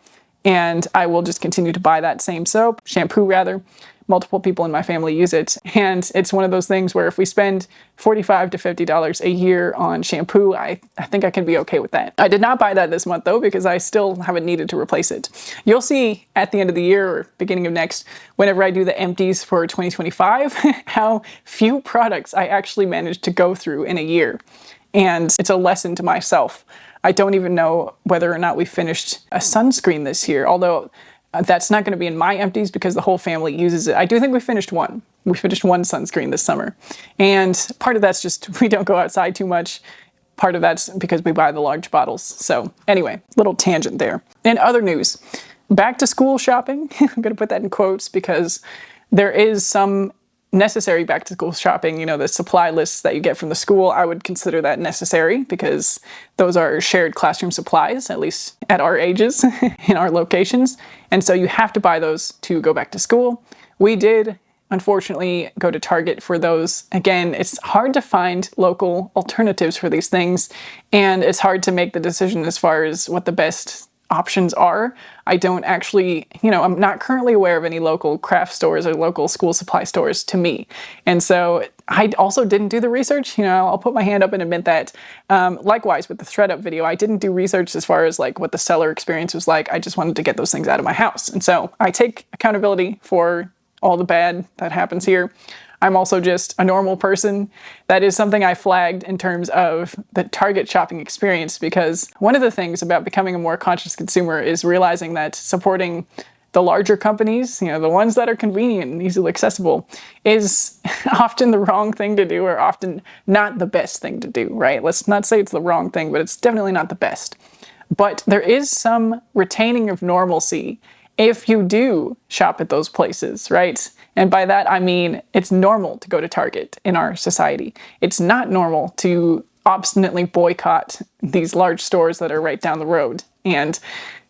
And I will just continue to buy that same soap, shampoo rather. Multiple people in my family use it. And it's one of those things where if we spend $45 to $50 a year on shampoo, I think I can be okay with that. I did not buy that this month though, because I still haven't needed to replace it. You'll see at the end of the year or beginning of next, whenever I do the empties for 2025, how few products I actually managed to go through in a year. And it's a lesson to myself. I don't even know whether or not we finished a sunscreen this year, although that's not going to be in my empties because the whole family uses it. I do think we finished one. We finished one sunscreen this summer. And part of that's just we don't go outside too much. Part of that's because we buy the large bottles. So anyway, little tangent there. In other news, back to school shopping. I'm going to put that in quotes because there is some necessary back to school shopping. You know, the supply lists that you get from the school, I would consider that necessary because those are shared classroom supplies, at least at our ages, in our locations. And so you have to buy those to go back to school. We did, unfortunately, go to Target for those. Again, it's hard to find local alternatives for these things, and it's hard to make the decision as far as what the best options are. I don't actually, I'm not currently aware of any local craft stores or local school supply stores to me. And so I also didn't do the research. I'll put my hand up and admit that. Likewise with the ThreadUp video, I didn't do research as far as like what the seller experience was like. I just wanted to get those things out of my house. And so I take accountability for all the bad that happens here. I'm also just a normal person. That is something I flagged in terms of the Target shopping experience, because one of the things about becoming a more conscious consumer is realizing that supporting the larger companies, the ones that are convenient and easily accessible, is often the wrong thing to do, or often not the best thing to do, right? Let's not say it's the wrong thing, but it's definitely not the best. But there is some retaining of normalcy if you do shop at those places, right? And by that, I mean, it's normal to go to Target in our society. It's not normal to obstinately boycott these large stores that are right down the road. And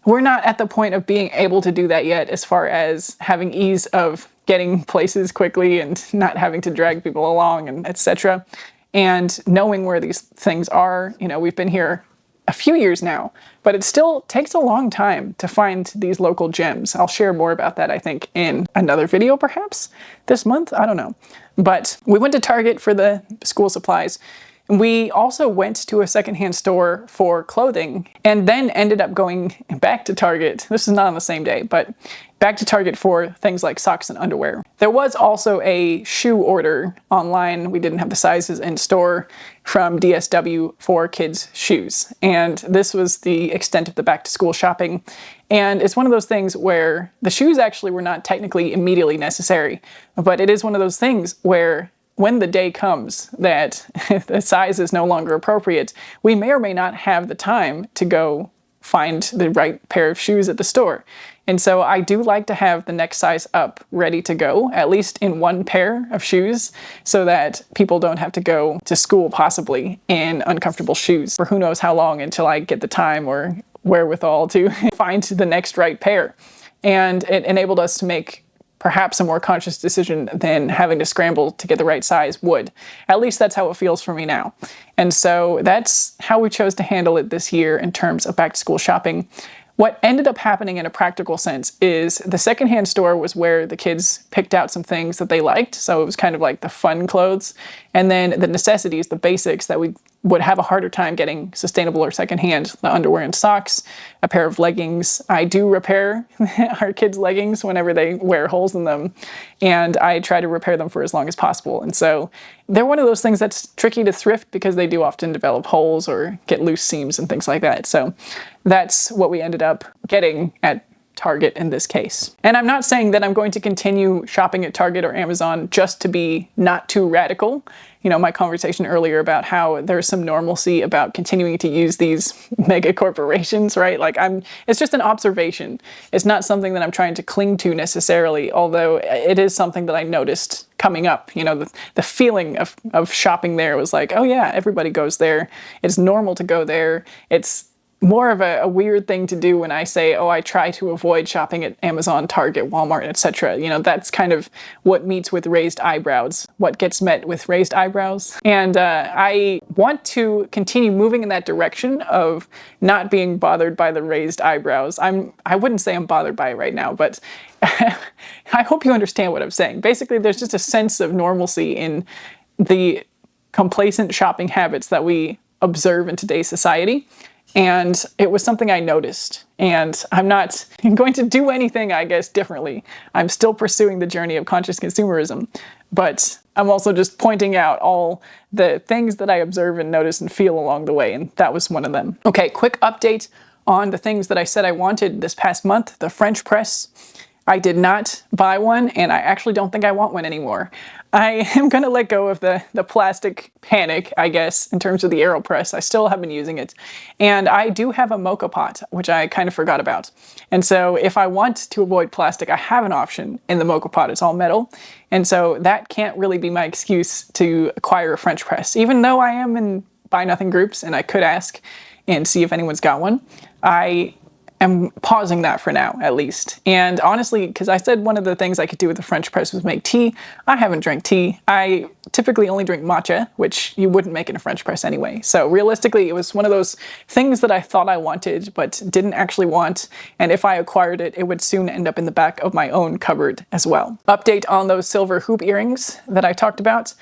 we're not at the point of being able to do that yet, as far as having ease of getting places quickly and not having to drag people along and etc. And knowing where these things are. We've been here a few years now, but it still takes a long time to find these local gems. I'll share more about that, I think, in another video perhaps this month. I don't know. But we went to Target for the school supplies. We also went to a secondhand store for clothing and then ended up going back to Target. This is not on the same day, but back to Target for things like socks and underwear. There was also a shoe order online. We didn't have the sizes in store from DSW for kids' shoes. And this was the extent of the back to school shopping. And it's one of those things where the shoes actually were not technically immediately necessary, but it is one of those things where when the day comes that the size is no longer appropriate, we may or may not have the time to go find the right pair of shoes at the store. And so I do like to have the next size up ready to go, at least in one pair of shoes, so that people don't have to go to school possibly in uncomfortable shoes for who knows how long until I get the time or wherewithal to find the next right pair. And it enabled us to make perhaps a more conscious decision than having to scramble to get the right size would. At least that's how it feels for me now. And so that's how we chose to handle it this year in terms of back to school shopping. What ended up happening in a practical sense is the secondhand store was where the kids picked out some things that they liked. So it was kind of like the fun clothes. And then the necessities, the basics that we would have a harder time getting sustainable or secondhand, the underwear and socks, a pair of leggings. I do repair our kids' leggings whenever they wear holes in them, and I try to repair them for as long as possible. And so they're one of those things that's tricky to thrift because they do often develop holes or get loose seams and things like that. So that's what we ended up getting at Target in this case. And I'm not saying that I'm going to continue shopping at Target or Amazon just to be not too radical. You know, my conversation earlier about how there's some normalcy about continuing to use these mega corporations, right? Like it's just an observation. It's not something that I'm trying to cling to necessarily, although it is something that I noticed coming up. You know, the feeling of shopping there was like, oh yeah, everybody goes there. It's normal to go there. It's more of a weird thing to do when I say, oh, I try to avoid shopping at Amazon, Target, Walmart, etc. You know, that's kind of what meets with raised eyebrows, what gets met with raised eyebrows. And I want to continue moving in that direction of not being bothered by the raised eyebrows. I wouldn't say I'm bothered by it right now, but I hope you understand what I'm saying. Basically, there's just a sense of normalcy in the complacent shopping habits that we observe in today's society. And it was something I noticed, and I'm not going to do anything, I guess, differently. I'm still pursuing the journey of conscious consumerism, but I'm also just pointing out all the things that I observe and notice and feel along the way, and that was one of them. Okay, quick update on the things that I said I wanted this past month. The French press. I did not buy one, and I actually don't think I want one anymore. I am going to let go of the plastic panic, I guess, in terms of the AeroPress. I still have been using it. And I do have a mocha pot, which I kind of forgot about. And so if I want to avoid plastic, I have an option in the mocha pot. It's all metal. And so that can't really be my excuse to acquire a French press. Even though I am in buy nothing groups and I could ask and see if anyone's got one, I'm pausing that for now, at least. And honestly, because I said one of the things I could do with the French press was make tea. I haven't drank tea. I typically only drink matcha, which you wouldn't make in a French press anyway. So realistically, it was one of those things that I thought I wanted, but didn't actually want. And if I acquired it, it would soon end up in the back of my own cupboard as well. Update on those silver hoop earrings that I talked about.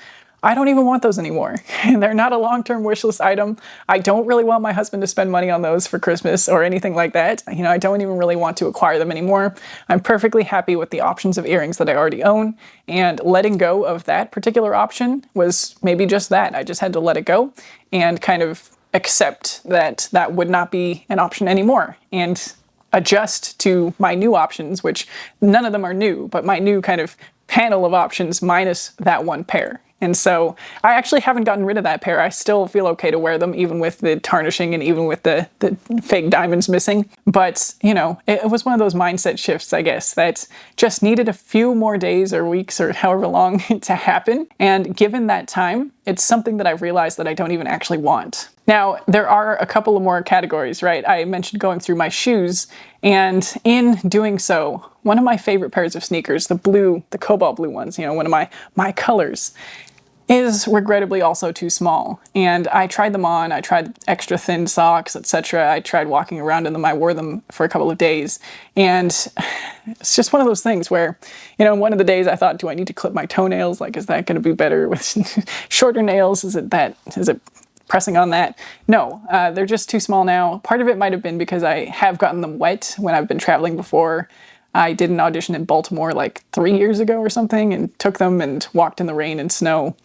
I don't even want those anymore. They're not a long-term wish list item. I don't really want my husband to spend money on those for Christmas or anything like that. You know, I don't even really want to acquire them anymore. I'm perfectly happy with the options of earrings that I already own, and letting go of that particular option was maybe just that. I just had to let it go and kind of accept that that would not be an option anymore and adjust to my new options, which none of them are new, but my new kind of panel of options minus that one pair. And so I actually haven't gotten rid of that pair. I still feel okay to wear them, even with the tarnishing and even with the fake diamonds missing. But, you know, it was one of those mindset shifts, I guess, that just needed a few more days or weeks or however long to happen. And given that time, it's something that I've realized that I don't even actually want. Now, there are a couple of more categories, right? I mentioned going through my shoes, and in doing so, one of my favorite pairs of sneakers, the cobalt blue ones, you know, one of my colors, is regrettably also too small. And I tried them on, I tried extra thin socks, etc. I tried walking around in them, I wore them for a couple of days. And it's just one of those things where, you know, one of the days I thought, do I need to clip my toenails? Like, is that going to be better with shorter nails? Is it pressing on that? No, they're just too small now. Part of it might have been because I have gotten them wet when I've been traveling before. I did an audition in Baltimore like 3 years ago or something and took them and walked in the rain and snow.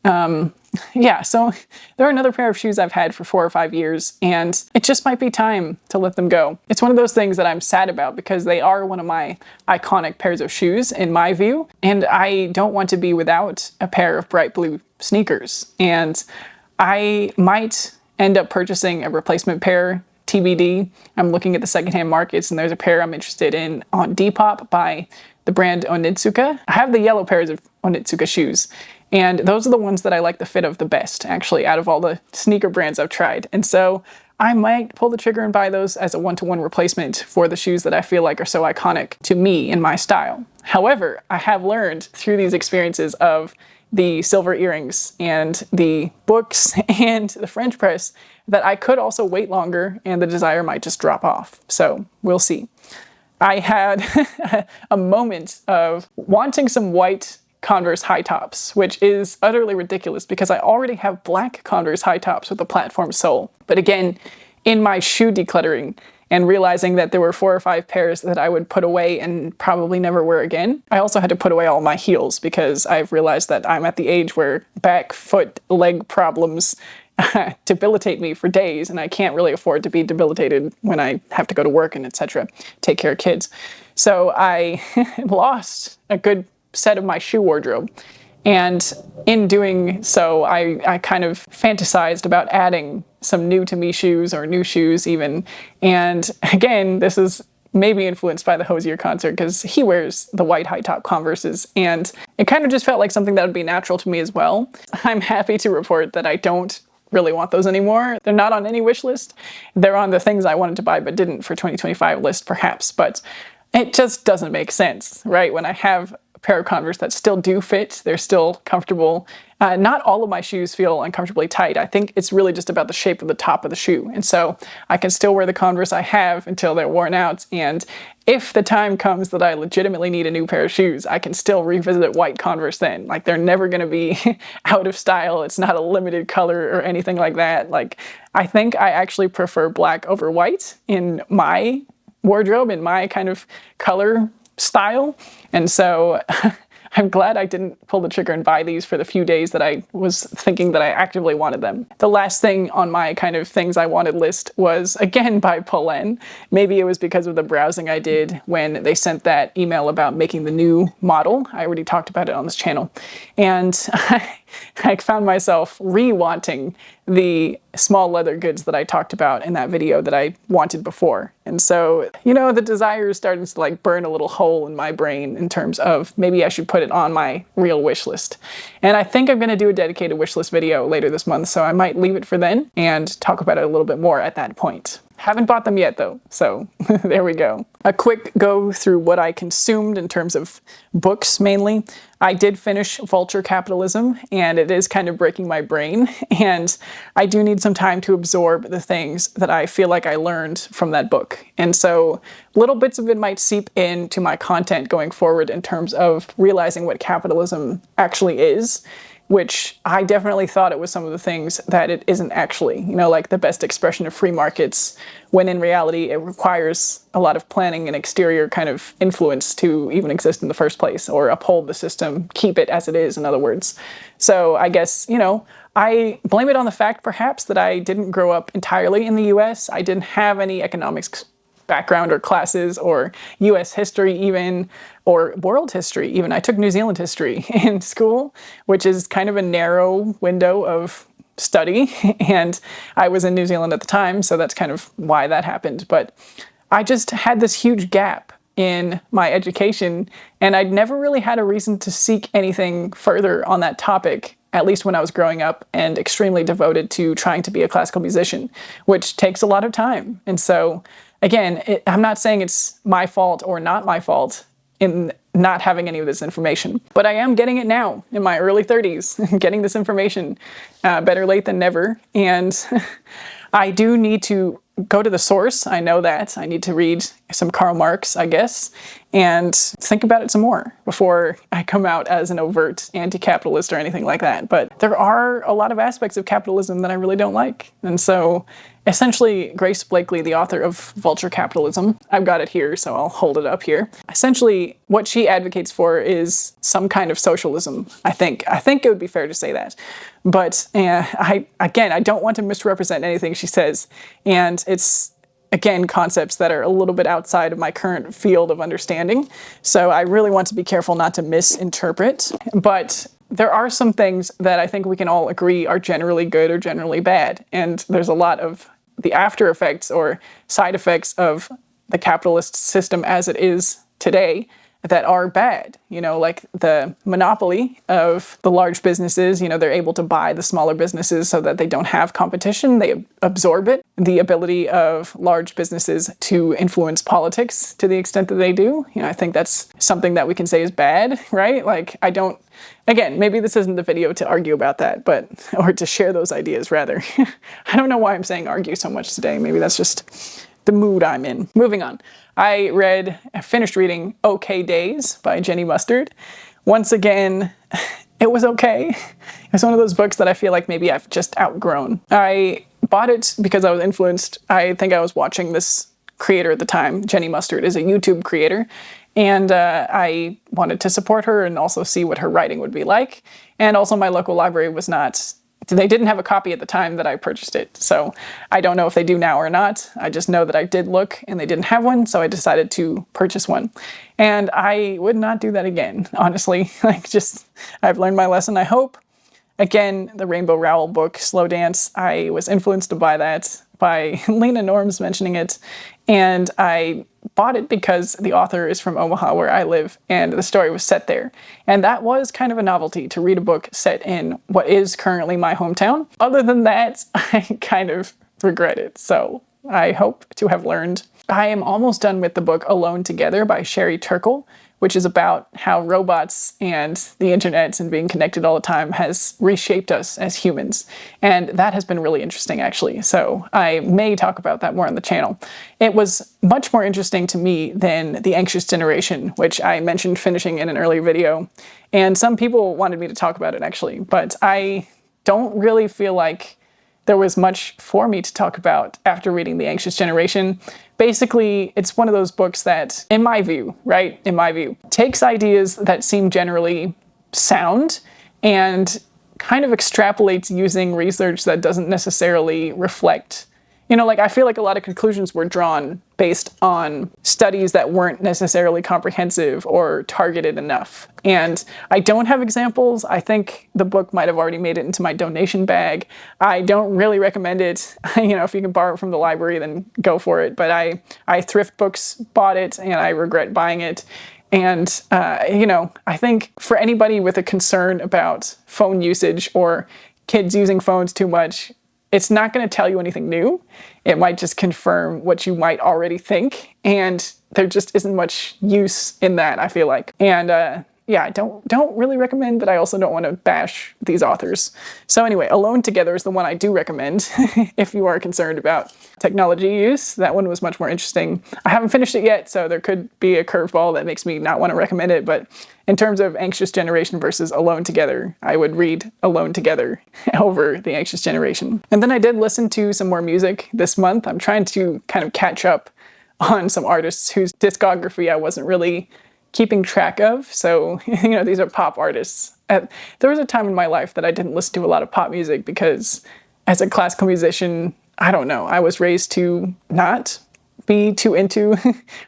Yeah, so they're another pair of shoes I've had for 4 or 5 years, and it just might be time to let them go. It's one of those things that I'm sad about because they are one of my iconic pairs of shoes in my view, and I don't want to be without a pair of bright blue sneakers. And I might end up purchasing a replacement pair, TBD. I'm looking at the secondhand markets and there's a pair I'm interested in on Depop by the brand Onitsuka. I have the yellow pairs of Onitsuka shoes, and those are the ones that I like the fit of the best, actually, out of all the sneaker brands I've tried. And so I might pull the trigger and buy those as a one-to-one replacement for the shoes that I feel like are so iconic to me and my style. However, I have learned through these experiences of the silver earrings and the books and the French press that I could also wait longer and the desire might just drop off. So we'll see. I had a moment of wanting some white Converse high tops, which is utterly ridiculous because I already have black Converse high tops with a platform sole. But again, in my shoe decluttering and realizing that there were 4 or 5 pairs that I would put away and probably never wear again, I also had to put away all my heels because I've realized that I'm at the age where back, foot, leg problems debilitate me for days, and I can't really afford to be debilitated when I have to go to work and etc., take care of kids. So I lost a good set of my shoe wardrobe. And in doing so, I kind of fantasized about adding some new to me shoes or new shoes even. And again, this is maybe influenced by the Hosier concert because he wears the white high top Converses, and it kind of just felt like something that would be natural to me as well. I'm happy to report that I don't really want those anymore. They're not on any wish list. They're on the things I wanted to buy but didn't for 2025 list perhaps, but it just doesn't make sense, right? When I have a pair of Converse that still do fit, they're still comfortable. Not all of my shoes feel uncomfortably tight. I think it's really just about the shape of the top of the shoe. And so I can still wear the Converse I have until they're worn out. And if the time comes that I legitimately need a new pair of shoes, I can still revisit white Converse then. Like, they're never going to be out of style. It's not a limited color or anything like that. Like, I think I actually prefer black over white in my wardrobe, in my kind of color style. And so I'm glad I didn't pull the trigger and buy these for the few days that I was thinking that I actively wanted them. The last thing on my kind of things I wanted list was again by Polen. Maybe it was because of the browsing I did when they sent that email about making the new model. I already talked about it on this channel. And I found myself re-wanting the small leather goods that I talked about in that video that I wanted before. And so, you know, the desire is starting to like burn a little hole in my brain in terms of maybe I should put it on my real wish list. And I think I'm going to do a dedicated wish list video later this month, so I might leave it for then and talk about it a little bit more at that point. Haven't bought them yet though, so there we go. A quick go through what I consumed in terms of books mainly. I did finish Vulture Capitalism, and it is kind of breaking my brain, and I do need some time to absorb the things that I feel like I learned from that book. And so little bits of it might seep into my content going forward in terms of realizing what capitalism actually is, which I definitely thought it was some of the things that it isn't actually, you know, like the best expression of free markets, when in reality it requires a lot of planning and exterior kind of influence to even exist in the first place, or uphold the system, keep it as it is, in other words. So I guess, you know, I blame it on the fact perhaps that I didn't grow up entirely in the US. I didn't have any economics background or classes or US history even, or world history even. I took New Zealand history in school, which is kind of a narrow window of study, and I was in New Zealand at the time, so that's kind of why that happened. But I just had this huge gap in my education, and I'd never really had a reason to seek anything further on that topic, at least when I was growing up and extremely devoted to trying to be a classical musician, which takes a lot of time. And so again, I'm not saying it's my fault or not my fault in not having any of this information. But I am getting it now in my early 30s, getting this information, better late than never. And I do need to go to the source. I know that. I need to read some Karl Marx, I guess, and think about it some more before I come out as an overt anti-capitalist or anything like that. But there are a lot of aspects of capitalism that I really don't like. And so essentially, Grace Blakely, the author of Vulture Capitalism, I've got it here, so I'll hold it up here. Essentially, what she advocates for is some kind of socialism, I think. I think it would be fair to say that. But I don't want to misrepresent anything she says. And it's, again, concepts that are a little bit outside of my current field of understanding. So I really want to be careful not to misinterpret. But there are some things that I think we can all agree are generally good or generally bad. And there's a lot of the after effects or side effects of the capitalist system as it is today that are bad. You know, like the monopoly of the large businesses, you know, they're able to buy the smaller businesses so that they don't have competition. They absorb it. The ability of large businesses to influence politics to the extent that they do. You know, I think that's something that we can say is bad, right? Like, I don't, again, maybe this isn't the video to argue about that, but, or to share those ideas rather. I don't know why I'm saying argue so much today. Maybe that's just the mood I'm in. Moving on. I finished reading OK Days by Jenny Mustard. Once again, it was okay. It's one of those books that I feel like maybe I've just outgrown. I bought it because I was influenced. I think I was watching this creator at the time. Jenny Mustard is a YouTube creator. And I wanted to support her and also see what her writing would be like. And also my local library was not, they didn't have a copy at the time that I purchased it. So I don't know if they do now or not. I just know that I did look and they didn't have one. So I decided to purchase one. And I would not do that again, honestly. I've learned my lesson, I hope. Again, the Rainbow Rowell book, Slow Dance, I was influenced to buy that by Lena Norms mentioning it. And I bought it because the author is from Omaha, where I live, and the story was set there. And that was kind of a novelty to read a book set in what is currently my hometown. Other than that, I kind of regret it. So I hope to have learned. I am almost done with the book Alone Together by Sherry Turkle, which is about how robots and the internet and being connected all the time has reshaped us as humans. And that has been really interesting, actually. So I may talk about that more on the channel. It was much more interesting to me than The Anxious Generation, which I mentioned finishing in an earlier video. And some people wanted me to talk about it, actually. But I don't really feel like there was much for me to talk about after reading The Anxious Generation. Basically, it's one of those books that, in my view, takes ideas that seem generally sound and kind of extrapolates using research that doesn't necessarily reflect, you know, like I feel like a lot of conclusions were drawn based on studies that weren't necessarily comprehensive or targeted enough. And I don't have examples. I think the book might have already made it into my donation bag. I don't really recommend it. You know, if you can borrow it from the library, then go for it. But I thrift books bought it and I regret buying it. And, you know, I think for anybody with a concern about phone usage or kids using phones too much, it's not going to tell you anything new. It might just confirm what you might already think. And there just isn't much use in that, I feel like. And yeah, I don't really recommend, but I also don't want to bash these authors. So anyway, Alone Together is the one I do recommend if you are concerned about technology use. That one was much more interesting. I haven't finished it yet, so there could be a curveball that makes me not want to recommend it. But in terms of Anxious Generation versus Alone Together, I would read Alone Together over The Anxious Generation. And then I did listen to some more music this month. I'm trying to kind of catch up on some artists whose discography I wasn't really keeping track of. So, you know, these are pop artists. There was a time in my life that I didn't listen to a lot of pop music because as a classical musician, I don't know, I was raised to not be too into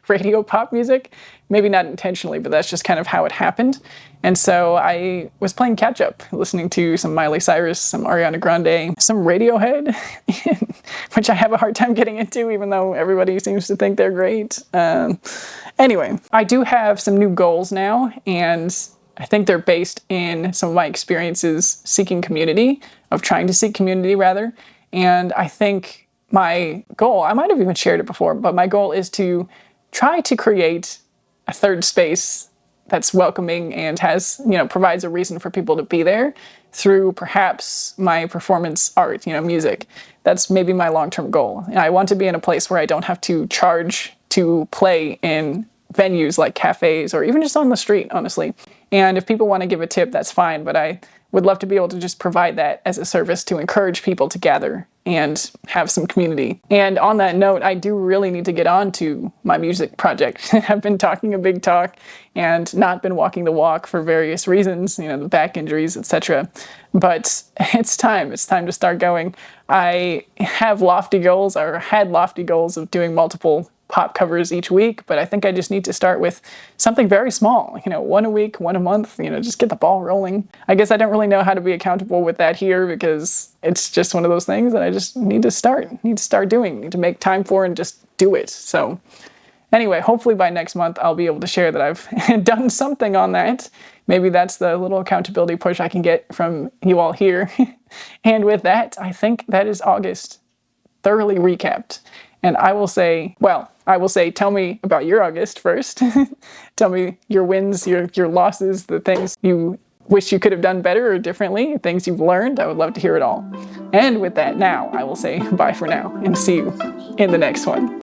radio pop music. Maybe not intentionally, but that's just kind of how it happened. And so I was playing catch up, listening to some Miley Cyrus, some Ariana Grande, some Radiohead, which I have a hard time getting into, even though everybody seems to think they're great. Anyway, I do have some new goals now, and I think they're based in some of my experiences seeking community, of trying to seek community rather. And I think my goal, I might have even shared it before, but my goal is to try to create a third space that's welcoming and has, provides a reason for people to be there through perhaps my performance art, music. That's maybe my long-term goal. I want to be in a place where I don't have to charge to play in venues like cafes or even just on the street, honestly. And if people want to give a tip, that's fine, but I would love to be able to just provide that as a service to encourage people to gather and have some community. And on that note, I do really need to get on to my music project. I've been talking a big talk and not been walking the walk for various reasons, the back injuries, etc. But it's time to start going. I have lofty goals, or had lofty goals of doing multiple pop covers each week, but I think I just need to start with something very small, one a week, one a month, just get the ball rolling. I guess I don't really know how to be accountable with that here because it's just one of those things that I just need to start doing, need to make time for and just do it. So anyway, hopefully by next month, I'll be able to share that I've done something on that. Maybe that's the little accountability push I can get from you all here. And with that, I think that is August thoroughly recapped. And I will say, tell me about your August first. Tell me your wins, your losses, the things you wish you could have done better or differently, things you've learned. I would love to hear it all. And with that, now I will say bye for now and see you in the next one.